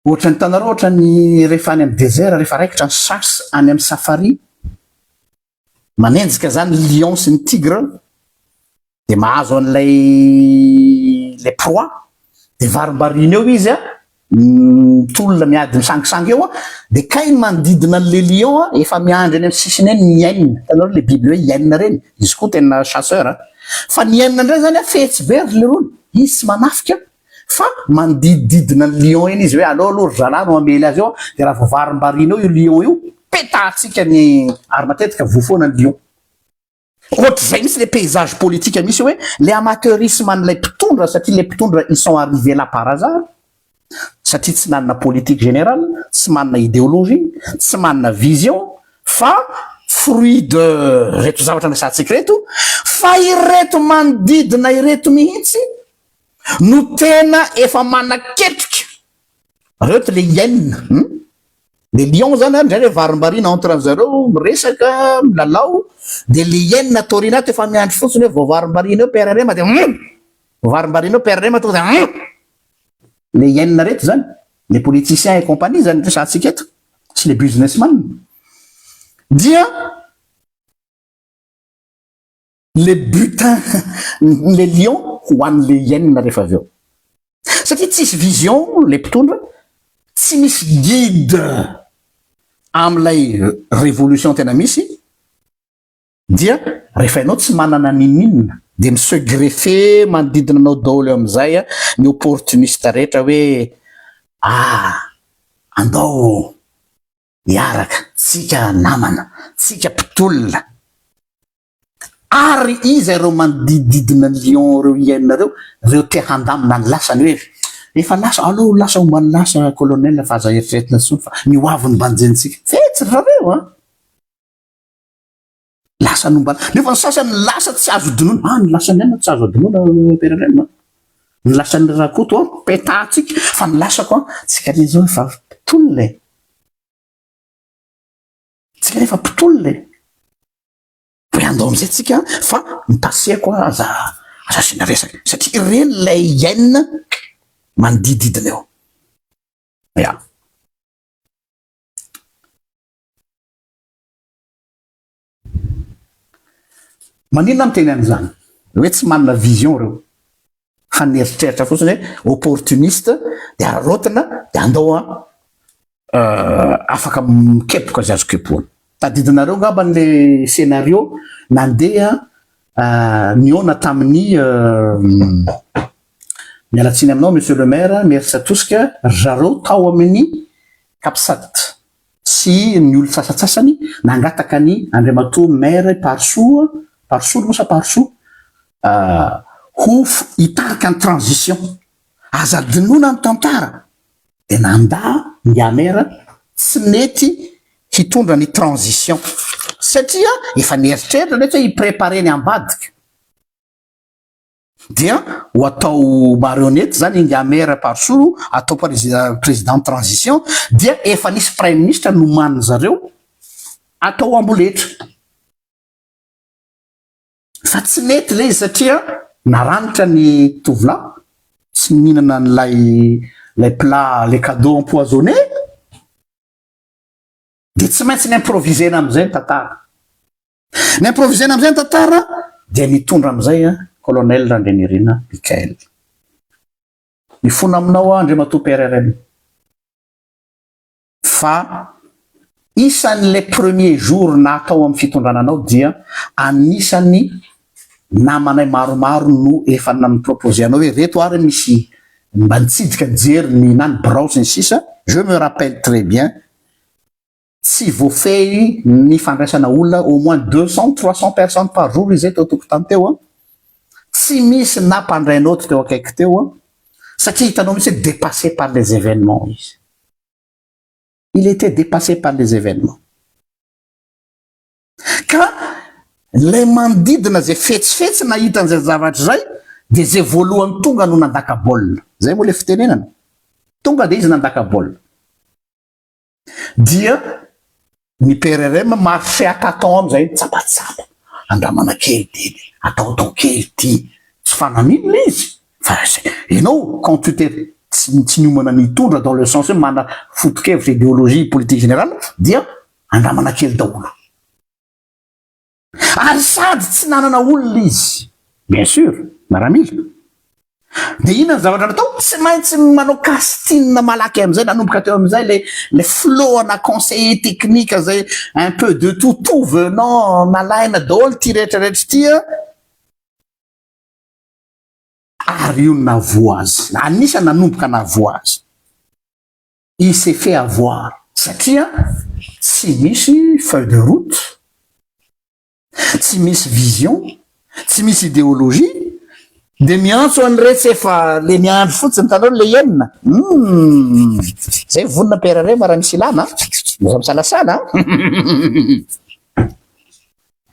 S1: ny tanareo ohatra ny rehefa any amin'ny désert rehefa raikitra ny sasy any amin'ny safari manenjika zany lion sy ny tigre de mahazo an'ilay le proie de varimbarina eo izy tolona miady misangisangy eo de kainy manodidina an'le lion efa miandry any amin'ny sisiny eny ny hyène. Tanareo le bible hoe hyène reny, izy koa tena chasseur fa ny hyène ndray zany fetsy be ry le rony, izy tsy manafika fa manodidididina ny lion eny izy hoe allo aloha zalahy no amely azy eo de raha varimbarina eo io lion io petatsika ny ary matetika vofoana ny lion. Ohatr'izay misy les paysages politiques misy hoe les amateurisme an'ilay mpitondra satria les mpitondra ils sont arrivés là par hasard satria tsy manana politique générale, tsy manana idéologie, tsy manana vision fa fruit de reto zavatra nasatsika reto fa ireto manodidina ireto mihitsy no tena efa manaketrika reto le hyène le lion zany ndray le varimbarina entre an'zareo miresaka milalao de le hyène taorina ato efa miandry fotsiny hoe voavarimbarina eo père rema de voavarimbarina eo père rema tonga de le hyène reto zany les politiciens et compagnie zany resatsika eto sy les businessmen dia le butin le lion ho an'le hyène rehefa avy eo satria tsisy vision le mpitondra tsy misy guide am'ilay révolution tena misy dia rehefa ianao tsy manana ninina de mise greffe manodidina anao daholo am'izay ny opportuniste rehetra hoe andao hiaraka tsika namana tsika mpitolona ary izy ireo manodididina ny lion reo hyène reo te handamina ny lasany hoe efa lasa aloha lasa hombany lasa colonel fa aza eritreretina tsony fa mioavy ny banjentsika fetsy rareo lasa nombana nefa ny sasany lasa tsy azo dinoana ny lasany any tsy azo adinoana pererena ny lasany rakoto petatsika fa ny lasako tsika le zao efa mpitolona tsika rehefa mpitolona hoe andao am'izay tsika fa mipasiako aza sina resaka satria ireny lay hyène manodididina eo ya maninona miteny an'izany hoe tsy manana vision reo fa nieritreritra fotsiny hoe opportuniste de ararotina de andao afaka mikepoka azy azo kepoana. Tadidinareo ngaban'le scénario nandeha niona tamin'ny mialatsiny aminao monsieur le maire merci atosika zareo tao amin'ny Kapsat sy ny olo sasatsasany nangataka ny Andriamatoa maire Parsoa mosa Parsoa ho hitarika ny transition aza dinoana ny tantara de nanda ny maire tsy mety hitondra ny transition satria efa nieritreritra rehetra hiprépare ny ambadika dia ho atao marionnette zany inga maire Parsoa atao président transition dia efa nisy prime ministre nomaniny zareo atao amboletra fa tsy mety le izy satria naranitra ny tovolahy tsy mihinana n'lay plat les cadeaux empoisonnés de tsy maintsy nimprovisena am'izay ny tantara nimprovisena am'izay ny tantara dia nitondra am'izay colonel Randrianirina Mikael mifona aminao Andriamatoa PRRM fa isan'le premier jour natao amin'ny fitondrananao dia anisany namanay maromaro no efa namipropose anao hoe reto ary misy mba nitsidika jery ny nany braose ny sisa je me rappelle très bien tsy voafehy ny fandraisana olona au moins 200-300 personnes par jour izay teo tokotany teo tsy misy nampandrainao teo akaiky teo satria hitanao misy dépassé par les événements izy il était dépassé par les événements ka lay manodidina zay fetsifetsy nahita an'izay zavatra zay de zay voalohany tonga no nandaka-baolina zay moa le fitenenana tonga de izy nandaka-baolina dia ny PRRM marché atatao am'izay tsapatsapa andramana kely ty ataotao kely ty tsy fanamina izy fa ianao quand tu t'es tsy niomana nitondra dans le sens hoe mana fotokevitra idéologie politique générale dia andramana kely daholo ary sady tsy nanana olona izy bien sûr maramila de inona ny zavatra natao tsy maintsy manao casting malaky am'izay nanomboka teo am'izay le flot ana conseiller technique zay un peu de tout venant nalaina daholo ty rehetrarehetra tya ary io navoa azy anisany nanomboka navoa azy il s'est fait avoir satria tsy misy feuille de route tsy misy vision tsy misy idéologie de miantso an'iretsy efa le niandro fotsiny tanao le enina zay vonina PRRM raha misy ilana moza misalasala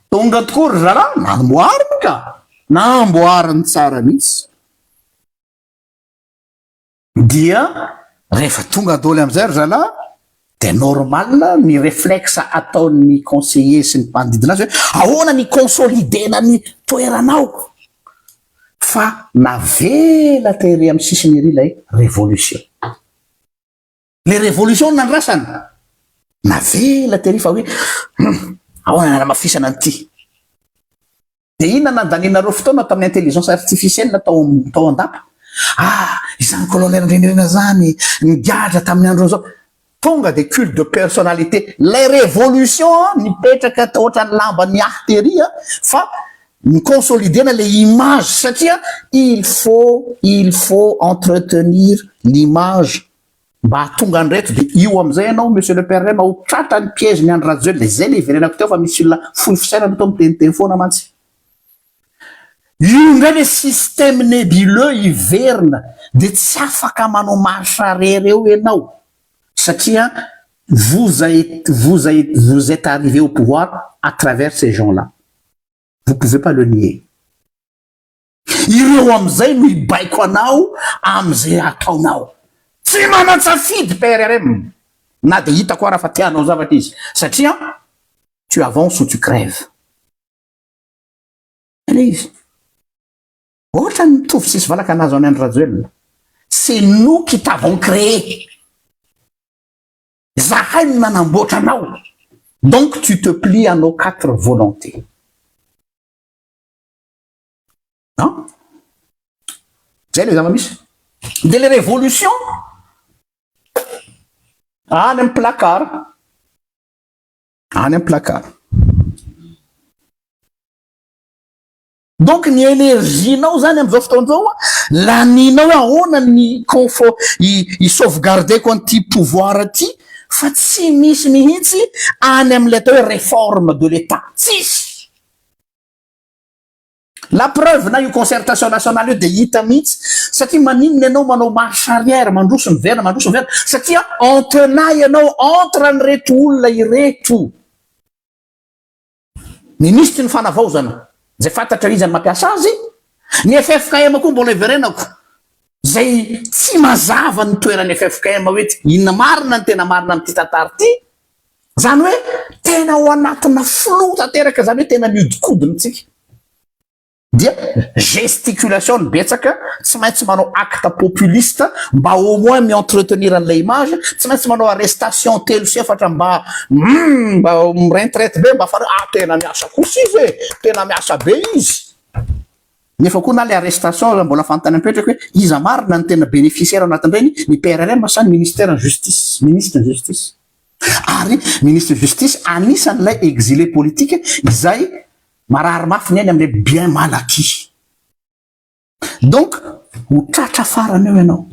S1: tonga tokoa ry zara namboariny ka namboariny tsara mihitsy dia rehefa tonga daholo am'izay ry zala de normal ny réflexe ataon'ny conseiller sy ny mpandidina azy hoe ahoana ny consolidena ny toeranao fa navela tery amy sisiny ery lay révolution le révolution nandrasany navela tery fa hoe ahoana namafisana an'ity de ina nandaninareo fotoana tamin'ny intelligence artificielle natao andapa izany colonel renirena zany nigadra tamin'ny andro zao tonga de culte de personnalité les révolutions nipetraka ohatrany lamba ny arteria fa ny consolidena le image satria il faut entretenir l'image mba hatonga andreto de io am'izay ianao monsieur le PRRM ho tratra ny piège ny andro radio le zay le iverenako teo fa misy olona fohy fisainana tao miteniteny foana mantsy io ndray le système nébuleux iverina de tsy afaka manao marche arrière eo ianao satria vous êtes arrivé au pouvoir à travers ces gens-là vous pouvez pas le nier ireo am'izay no ibaiko anao am'izay ataonao tsy manatsafidy PRRM na de hitako raha fa tianao zavatra izy satria tu avances ou tu crèves ele izy ohatra ny mitovy sisy valaka anazy any Rajoelina c'est nous qui t'avons créé zahay no nanamboatra anao donc tu te plies à nos quatre volontés non zay le zava-misy de les révolutions any amy placard donc ny énergienao zany am'izao fotoan'izao laninao ahoana ny confort i sauvegardeko an'ity pouvoir ty fa tsy misy mihitsy any am'le atao hoe réforme de l'état tsisy la preuve na io concertation nationale io de hita mihitsy satria maninona ianao manao marche arrière mandroso ny verina satria antenay ianao entre anyreto olona ireto ministre ny fanavaozana zay fantatra izany mampiasa azy ny FFKM koa mbola iverenako zay tsy mazava ny toerany FFKM hoe inona marina ny tena marina am'ty tantara ty zany hoe tena ao anatina flou tanteraka zany hoe tena miodikodiny tsika dia gesticulation ny betsaka tsy maintsy manao acte populiste mba au moins mi-entretenir an'ilay image tsy maintsy manao arrestation telo sy efatra mba mirentrete be mba fa tena miasa kosa izy e tena miasa be izy nefa koa na le arrestation mbola fantany apetraka hoe iza marina ny tena bénéficiaire anatin'ireny ny PRRM sa ny ministère en justice ministre en justice ary ministre justice anisan'ilay exilé politique izay marary mafy ny any am'le bien mal acquis donc ho tratra farany eo ianao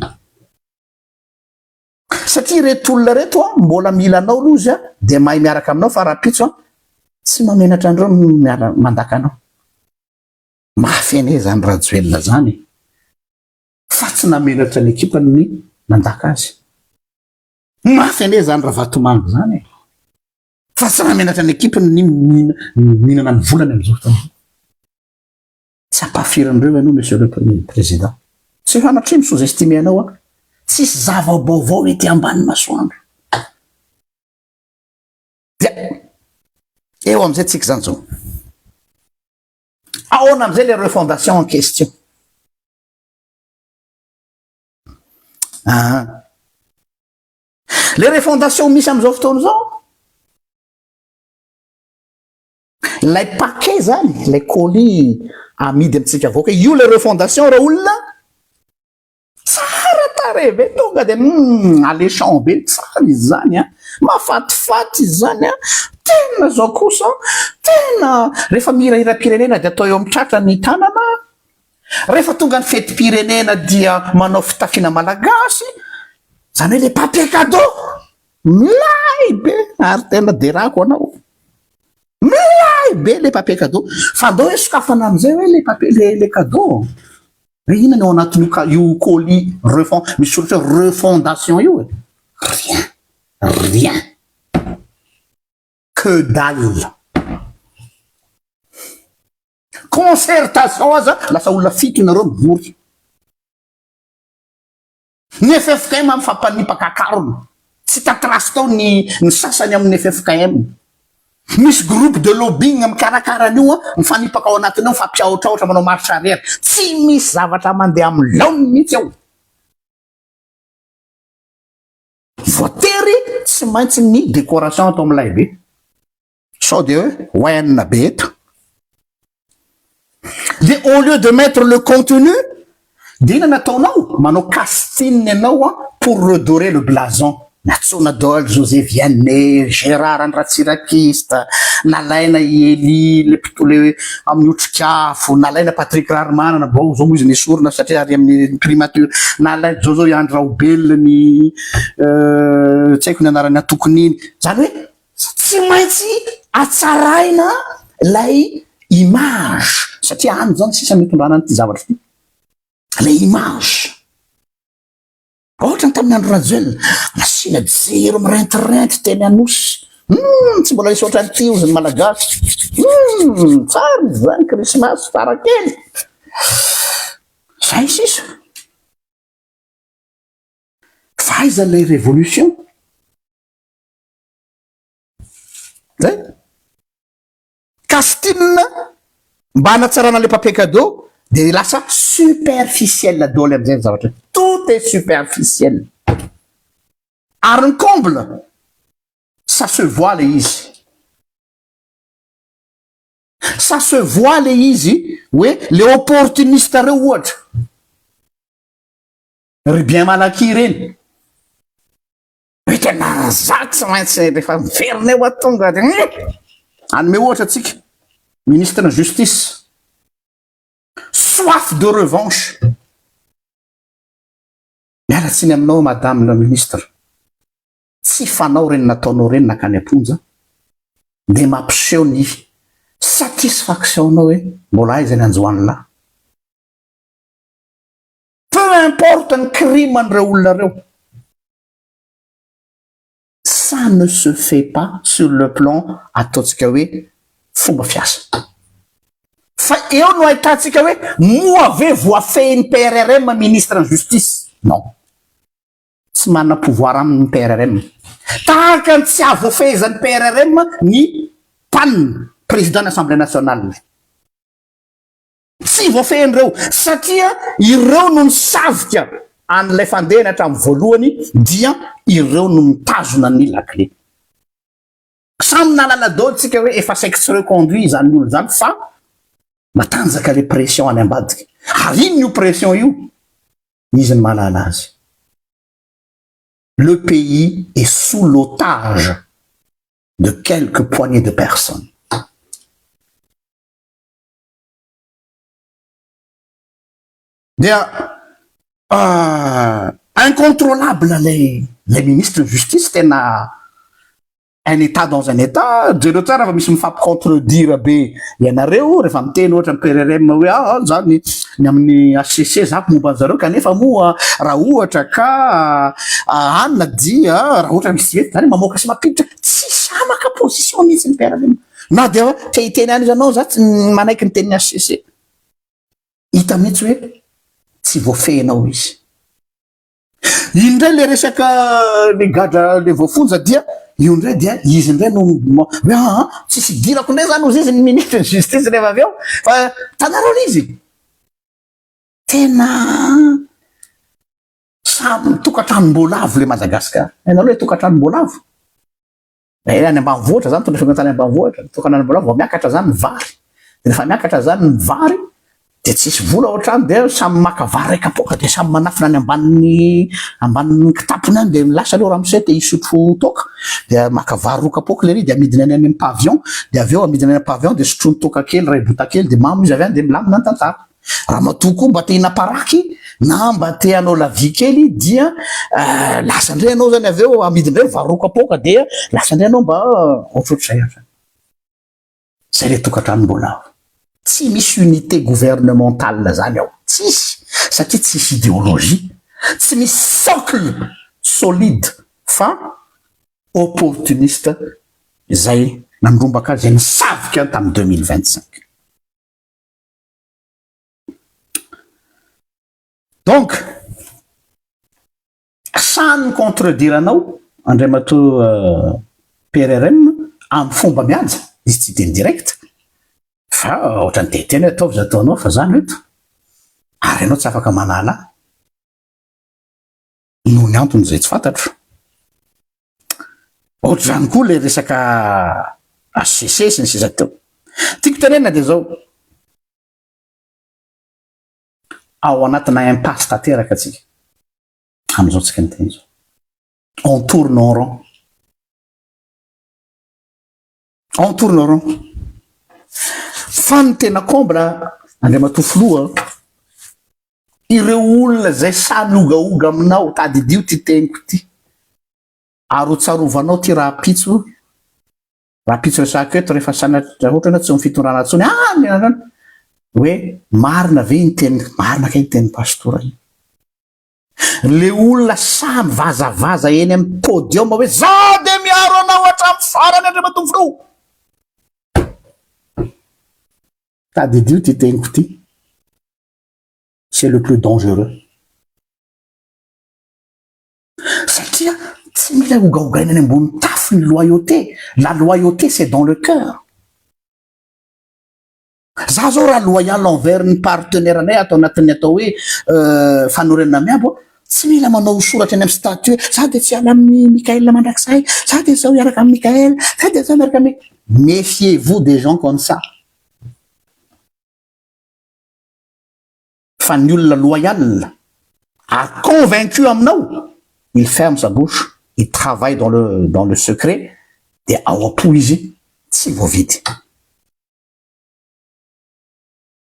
S1: satria reto olona reto mbola mila anao lozy de mahay miaraka aminao fa rapitso tsy mamenatra andreo mandaka anao mafy ane zany Rajoelina zany fa tsy namenatra ny ekipany ny mandaka azy mafy ane zany Ravatomango zany fa tsy namenatra ny ekipany ny mihinana ny volany am'izao fotoana tsy ampafiran'ireo ianao monsieur le premier président tsy hanatrimy sous-estimé anao tsisy zava-baovao ety ambany masoandro eo am'izay tsika zany zao ahoana am'izay le refondation en question le refondation misy am'izao fotoana zao lay paquet zany lay colis amidy amitsika avoaka io le refondation raha olona tsara tare be tonga de alléchant be tsara izy zany a mafatifaty izy zany a tena zao kosa tena rehefa mihirahira-pirenena de atao eo amin'ny tratra ny tanana rehefa tonga ny fety-pirenena dia manao fitafiana malagasy zany hoe le papier cadeau milay be ary tena derako anao milay be le papier cadeau fa ndao hoe sokafana am'izay hoe le papier le cadeau re ina ny ao anatin'io io colis misy soratra hoe refondation io rien que dalle concertation aza lasa olona fito inareo mivory ny FFKM amin'ny fampanipaka akarona tsy tatrasy tao ny sasany amin'ny FFKM misy groupe de lobbying amin'ny karakaran'io a mifanipaka ao anatiny ao fampiaotraotra manao marche arrière tsy misy zavatra mandeha amin'ny laony mihitsy ao voatery tsy maintsy ny décoration atao amilay be sao de hoe hoenina be eto de au lieu de mettre le contenu de ina nataonao manao castine anao a pour redorer le blason natsona Dole José Vianney Gérard Andratsirakista nalaina Eli le pitole amin'ny otrikafo nalaina Patrick Rarmanana bao zao moa izy nesorina satria ary amin'ny primature nalaina Jojo Andraobel ny tsy haiko ny anarany atokony iny zany hoe tsy maintsy atsaraina lay image satria any zany sisa mitondrana nyity zavatra ty le image ohatra ny tamin'ny andro rajoel nasina jero mirentirentry teny anosy tsy mbola nisy ohatra nyty ozy ny malagasy tsara zany krismasy tsara kely zay sisa faiza le révolution zay castine mba hanatsarana le papier cadeau de lasa superficiel daholo am'izay ny zavatra tout est superficiel ary ny comble ça se voit le izy ça se voit le izy hoe le opportuniste reo ohatra ry bien malaky reny hoe tena zaky tsy maintsy rehefa miverina eo atonga de anome ohatra atsika ministre de justice soif de revanche mialatsiny aminao madame la ministre tsy fanao reny nataonao reny nakany amponja de mampiseho ny satisfaction-nao hoe mbola ay zany anjoany lahy peu importe ny crime an'ireo olona reo ça ne se fait pas sur le plan ataotsika hoe fomba fiasa fa eo no ahitantsika hoe moa ve voafehin'ny PRRM ministre en justice non tsy manana pouvoir amin'ny PRRM tahaka ny tsy avoafehizan'ny PRRM ny PAN président l'Assemblée nationale tsy voafehin'ireo satria ireo no nisavika an'ilay fandehana hatramin'ny voalohany dia ireo no mitazona ny lakle samy nalala daotsika hoe efa sexe reconduit zany olo zany fa matanjaka le pression any ambadika ary ino io pression io izy ny malala azy le pays est sous l'otage de quelques poignées de personnes dia incontrôlable les ministres de justice tena un état dans un état jereo tsara fa misy mifampicontredire be ianareo rehefa miteny ohatra PRRM hoe zany ny amin'ny HCC zako momba zareo kanefa moa raha ohatra ka anina dia raha ohatra misy vety zany mamoaka sy mapiditra tsy samaka position mihitsy ny PRRM na dia te hiteny any izy anao za tsy manaiky ny tenin'ny HCC hita mihitsy hoe tsy voafehinao izy indray le resaka le gadra le voafonja dia io ndray dia izy ndray no hoe tsisy dirako ndray zany ozy izy ny ministre ny justice rehefa avy eo fa tanareo izy tena samy tokatranom-boalavo le Madagasikara. Hainao le tokatranom-boalavo any ambanivohitra zany tondra tany ambanivohitra tokatranom-boalavo vao miakatra zany ny vary de rehefa miakatra zany ny vary de tsisy vola ohatrany de samy maka vary raika poka de samy manafina any ambanin'ny kitapony any de lasa leo ramosety isotro toka de maka vary roka poka le ry de amidiny any amin'ny pavillon de avy eo amidiny any pavillon de sotrony toka kely ray bota kely de mamo izy avy any de milamina ny tantara. Raha matoa koa mba te hinaparaky na mba te hanao lavie kely dia lasa ndray anao zany avy eo amidiny ndray vary roka poka de lasa ndray anao mba ohatrohatr'izay zany. Zay le tokatranom-boalavo. Tsy misy unité gouvernementale zany ao tsisy satria tsisy idéologie tsy misy socle solide fa opportuniste zay namrombaka azy nisavika tamin'ny 2025. Donc sany contredire anao Andriamatoa PRRM amin'ny fomba mianja izy tsy de direct fa ohatrany teteny ataovy za ataonao fa zany eto ary ianao tsy afaka manala noho ny antony zay tsy fantatro. Ohatr'izany koa le resaka HCC sy ny sisa teo tiako tenena de zao ao anatina impasse tanteraka atsika am'izao tsika nyteny zao on tourne en rond fa ny tena comble Andriamatoa Filoha ireo olona zay samy ogaoga aminao tadidio ty teniko ty arotsarovanao ty raha-pitso resaka eto rehefa sanatra ohatrana tsy mifitondrana tsony hoe marina ve nyteny marina ka nyteny pastora iny le olona samy vazavaza eny amin'ny podium hoe za de miaro anao hatramin'ny farany Andriamatoa Filoha tadidio ty teniko ty c'est le plus dangereux satria tsy mila ogaogaina any ambony tafo ny loyauté. La loyauté c'est dans le cœur. Za zao raha loyal envers ny partenaire anay atao anatin'ny atao hoe fanorenana miabo tsy mila manao soratra any amin'ny statut za de tsy ala amin'ny Mikaël mandrakizay za de zao iaraka amin'ny Mikaël za de zao miaraka amin'ny méfiez-vous des gens comme ça. Fa ny olona loyal a convaincu aminao il ferme sa bouche, il travaille dans le secret de ao apo izy tsy voavidy.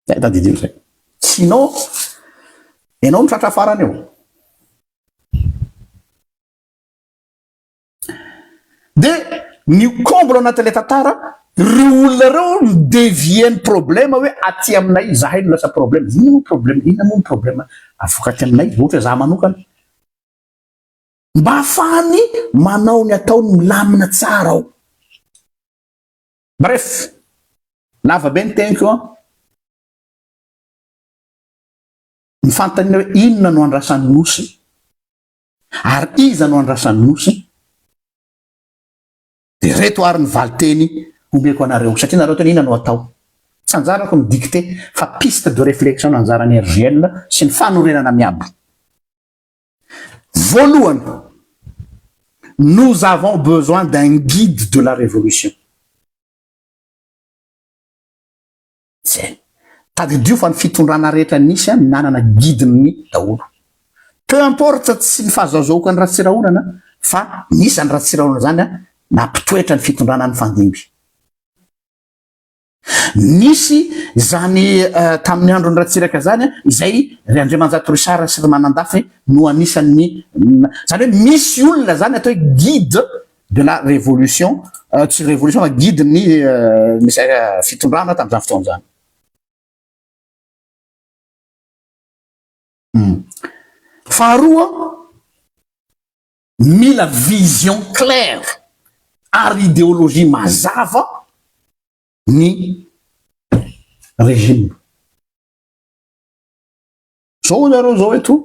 S1: Tadidio zay sinon ianao mitratra farany eo de ny comble anatin'le tantara reo olona reo midevie ny problème hoe aty aminay zahay no lasa problème inona moa ny problème avoka aty aminay ohatra za manokana mba afahany manao ny ataony milamina tsara ao. Bref lava be ny teniko an ny fantany hoe inona no andrasan'ny nosy ary iza no andrasan'ny nosy de reto ary ny valiteny omeko anareo satria nareo tena inona no atao tsy anjarako midicté fa piste de réflexion anjarany RGL sy ny fanorenana miabo. Voalohany, nous avons besoin d'un guide de la révolution. Tadidio fa ny fitondrana rehetra nisy nanana guide-ny daholo. Peu importe tsy ny fahazahoaka ny ratsirahonana fa nisy ny ratsirahonana zany nampitoetra ny fitondrana ny fandimby. Nisy zany tamin'ny andro ny ratsiraka zany izay ry Andriamanjato Richard sy ry Manandafy no anisan'ny zany hoe misy olona zany atao hoe guide de la révolution tsy révolution fa guide ny misy fitondrana tamin'izany fotoana zany. Faharoa, mila vision claire ary idéologie mazava ny régime. Zao nareo zao eto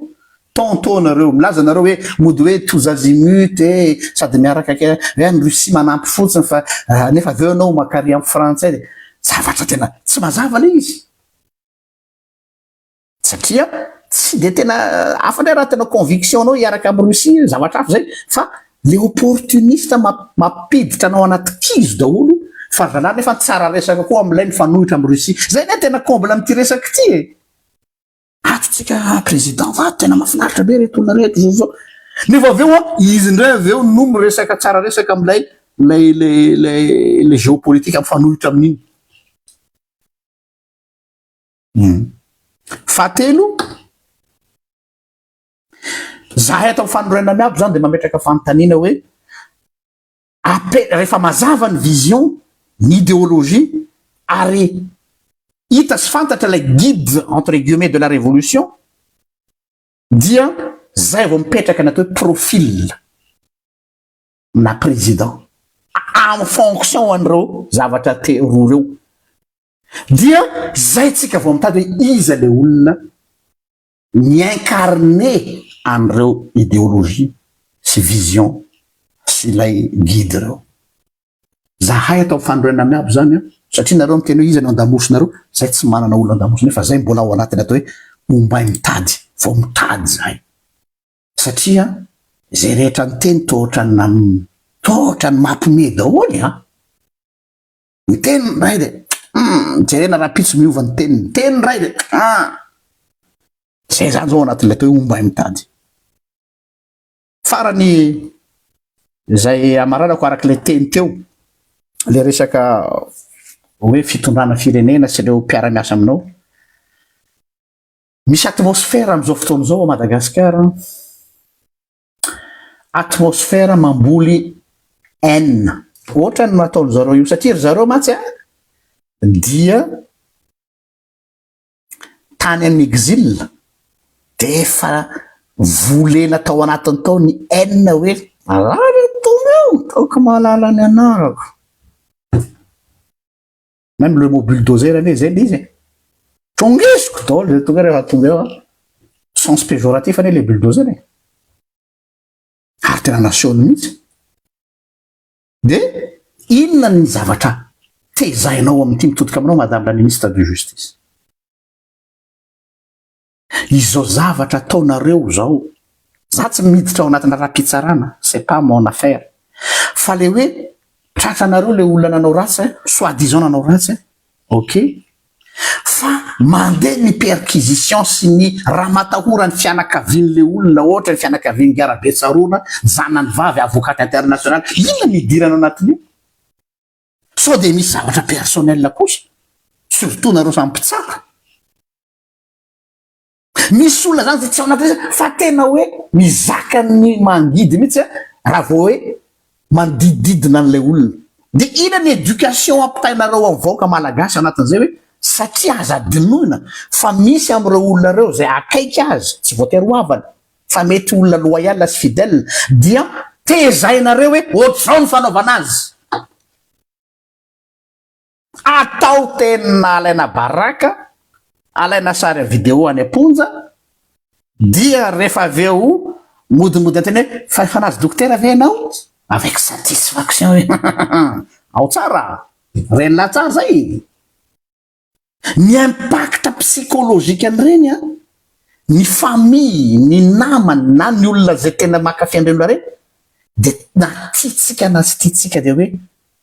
S1: tontonareo milaza nareo hoe mody hoe tous azimuts sady miaraka ny Russie manampy fotsiny fa nefa aveo anao makary amin'ny frantsay zavatra tena tsy mazava le izy satria tsy de tena afa ndray raha tena conviction anao hiaraka amin'ny Russie zavatra hafa zay fa le opportuniste mampiditra anao anaty kizo daholo fa zalahy nefa tsara resaka koa am'ilay ny fanohitra amin'ny Russie zay ne tena comble am'ty resaka ty atsika président va tena mahafinaritra be reto olona reto zao nefa aveo izy ndray aveo nomo resaka tsara resaka am'ilay le géopolitique am'fanohitra amin'iny fahatelo zahay atao fanondroana miabo zany de mametraka fanontaniana hoe rehefa mazava ny vision ny idéologie ary hita sy fantatra lay guide entre guillemets de la révolution dia zay vao mipetraka natao hoe profil na président en fonction an'ireo zavatra roa reo dia zay tsika vao mitady hoe iza le olona ny incarné an'ireo idéologie sy vision sy lay guide reo zahay atao fandroana miabo zany satria nareo miteny hoe iza no andamosonareo zay tsy manana olo andamosona fa zay mbola ao anatiny atao hoe ombay mitady vao mitady zahay satria zay rehetra ny teny tohatra ny mampime daholy ny teny ray de jerena raha pitso miova ny teny ray de zay zany zao anatin'le atao hoe ombay mitady farany zay amaranako arak'le teny teo le resaka hoe fitondrana firenena sy leo mpiara-miasa aminao misy atmosfera am'izao fotoana zao a Madagasikar atmosfera mamboly haine ohatra ny nataony zareo io satria ry zareo matsy dia tany amin'ny exil de efa volena tao anatiny tao ny haine hoe alala tomeo taoko mahalala ny anarako même le mot bulldozer ane zay izy tongesiko daholo zay tonga rehefa tonga eo sens péjoratif ane le bulldozer ary tena nasiony mihitsy de inona ny zavatra tezainao amin'ity mitodika aminao madame la ministre de justice izao zavatra ataonareo zao za tsy miditra ao anatina raha-pitsarana c'est pas mon affaire fa le hoe tratranareo le olona nanao ratsy soi-disant nanao ratsy ok fa mandeha ny perquisition sy ny raha matahora ny fianakavian'le olona ohatra ny fianakaviany Garabetsarona zanany vavy avocat international inona midirana anatiny io so de misy zavatra personnel kosa surtout nareo samy mpitsaka misy olona zany zay tsy ao anaty fa tena hoe mizaka ny mangidy mihitsy raha vao hoe mandidididina an'ilay olona de ina ny éducation ampitainareo amin'ny vahoaka malagasy anatin'izay hoe satria azadinoina fa misy am'ireo olona reo zay akaiky azy tsy voatery hoavana fa mety olona loyal sy fidèle dia tezainareo hoe ohatr'izao ny fanaovana azy atao tena alaina baraka alaina sary vidéo any amponja dia rehefa aveo modimody anteny hoe fa fanazy dokotera ave anao avec satisfaction ao tsara renila tsara zay ny impact psychologique an'ireny ny famille ny namany na ny olona zay tena makafy an'ireny olona reny de na tiatsika na sy tiatsika de hoe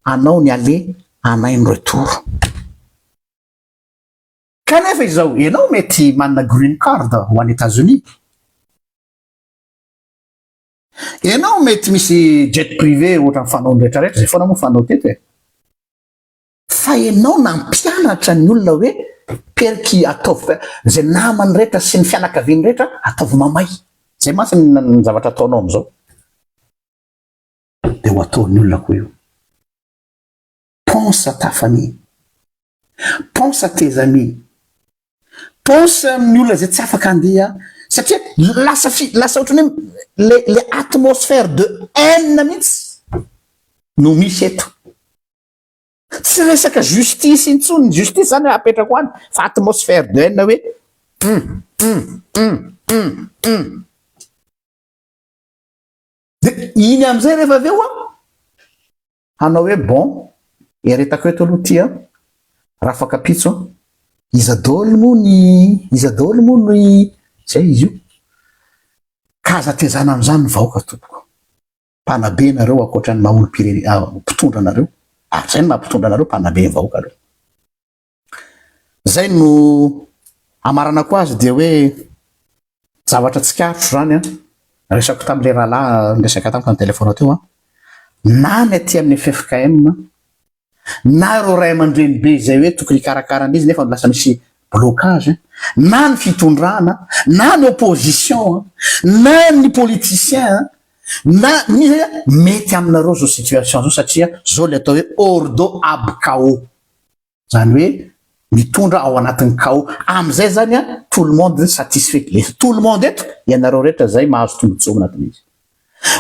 S1: anao ny ale anay ny retour kanefa izao ianao mety manana green card ho any États-Unis ianao mety misy jet privé ohatra ny fanao rehetrarehetra zay foana moa fanao teto fa ianao nampianatra ny olona hoe perky ataovy zay namany rehetra sy ny fianakaviany rehetra ataovy mamay zay masy ny zavatra ataonao am'izao de ho ataon'ny olona koa io pense à ta famille pense à tes amis pense amin'ny olona zay tsy afaka andeha satria lasa ohatrany hoe le atmosphère de haine mihitsy no misy eto tsy resaka justice intsony justice zany apetraka ho any fa atmosphère de haine hoe de iny am'izay rehefa avy eo hanao hoe bon eretako eto aloha tia raha fakapitso iza daholo moa ny zay izy io ka aza tezana am'izany ny vahoaka tompoko mpanabe nareo akoatra ny maha mpitondra anareo ary zay ny mampitondra anareo mpanabe ny vahoaka reo zay no amarana ko azy dia hoe zavatra tsikarotro zany resako tam'le rahalahy resaka tamiko ny telefona teo na ny aty amin'ny FFKM na ireo ray aman-dreny be zay hoe tokony hikarakarana izy nefa lasa misy blocage na ny fitondrana na ny opposition na ny politicien na mety aminareo zao situation zao satria zao le atao hoe ordo ab chaos zany hoe mitondra ao anatin'ny chaos am'izay zany tout le monde satisfait tout le monde eto ianareo rehetra zay mahazo tombotsoa anatin'izy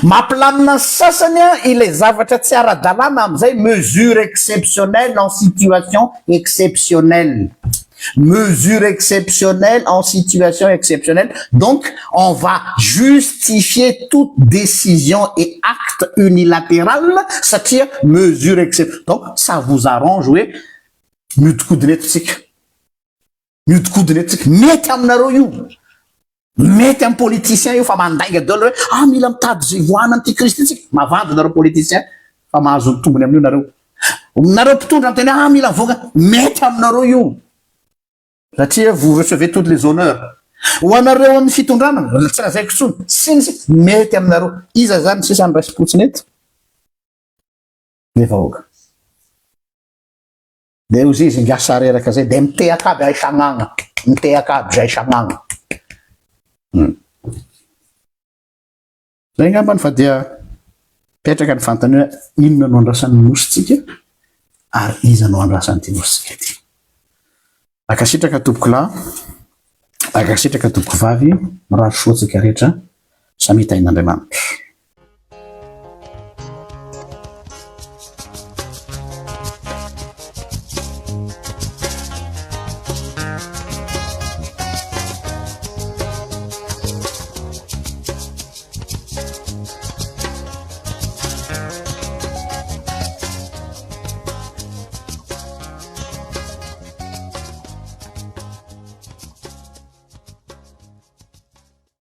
S1: mampilamina sasany ilay zavatra tsy ara-dalàna am'izay mesure exceptionnelle en situation exceptionnelle mesure exceptionnelle en situation exceptionnelle donc on va justifier toute décision et acte unilatéral satria mesure exceptionnelle donc ça vous arrange hoe miodikodina eto tsika mety aminareo io mety amin'ny politicien io fa mandainga daholo hoe mila mitady zay voana an'ity Kristy tsika mavandy nareo politicien fa mahazo ny tombony amin'io nareo mpitondra ny tena mila mivoaka mety aminareo io satria vous recevez toutes les honneurs ho anareo amin'ny fitondrana tsy raha zay kotsony sy mety aminareo iza zany sisa ny raisy-potsiny eto le vahoaka de ozy izy ngiasa reraka zay de mitehaka aby isanagna mitehaka aby zay isanagna zay ngambany fa dia petraka ny fantany hoe inona no andrasan'ny nositsika ary iza no andrasan'ny ty nositsika ty akasitraka tompoko lahy akasitraka tompoko vavy mirary soatsika rehetra samita ain'Andriamanitra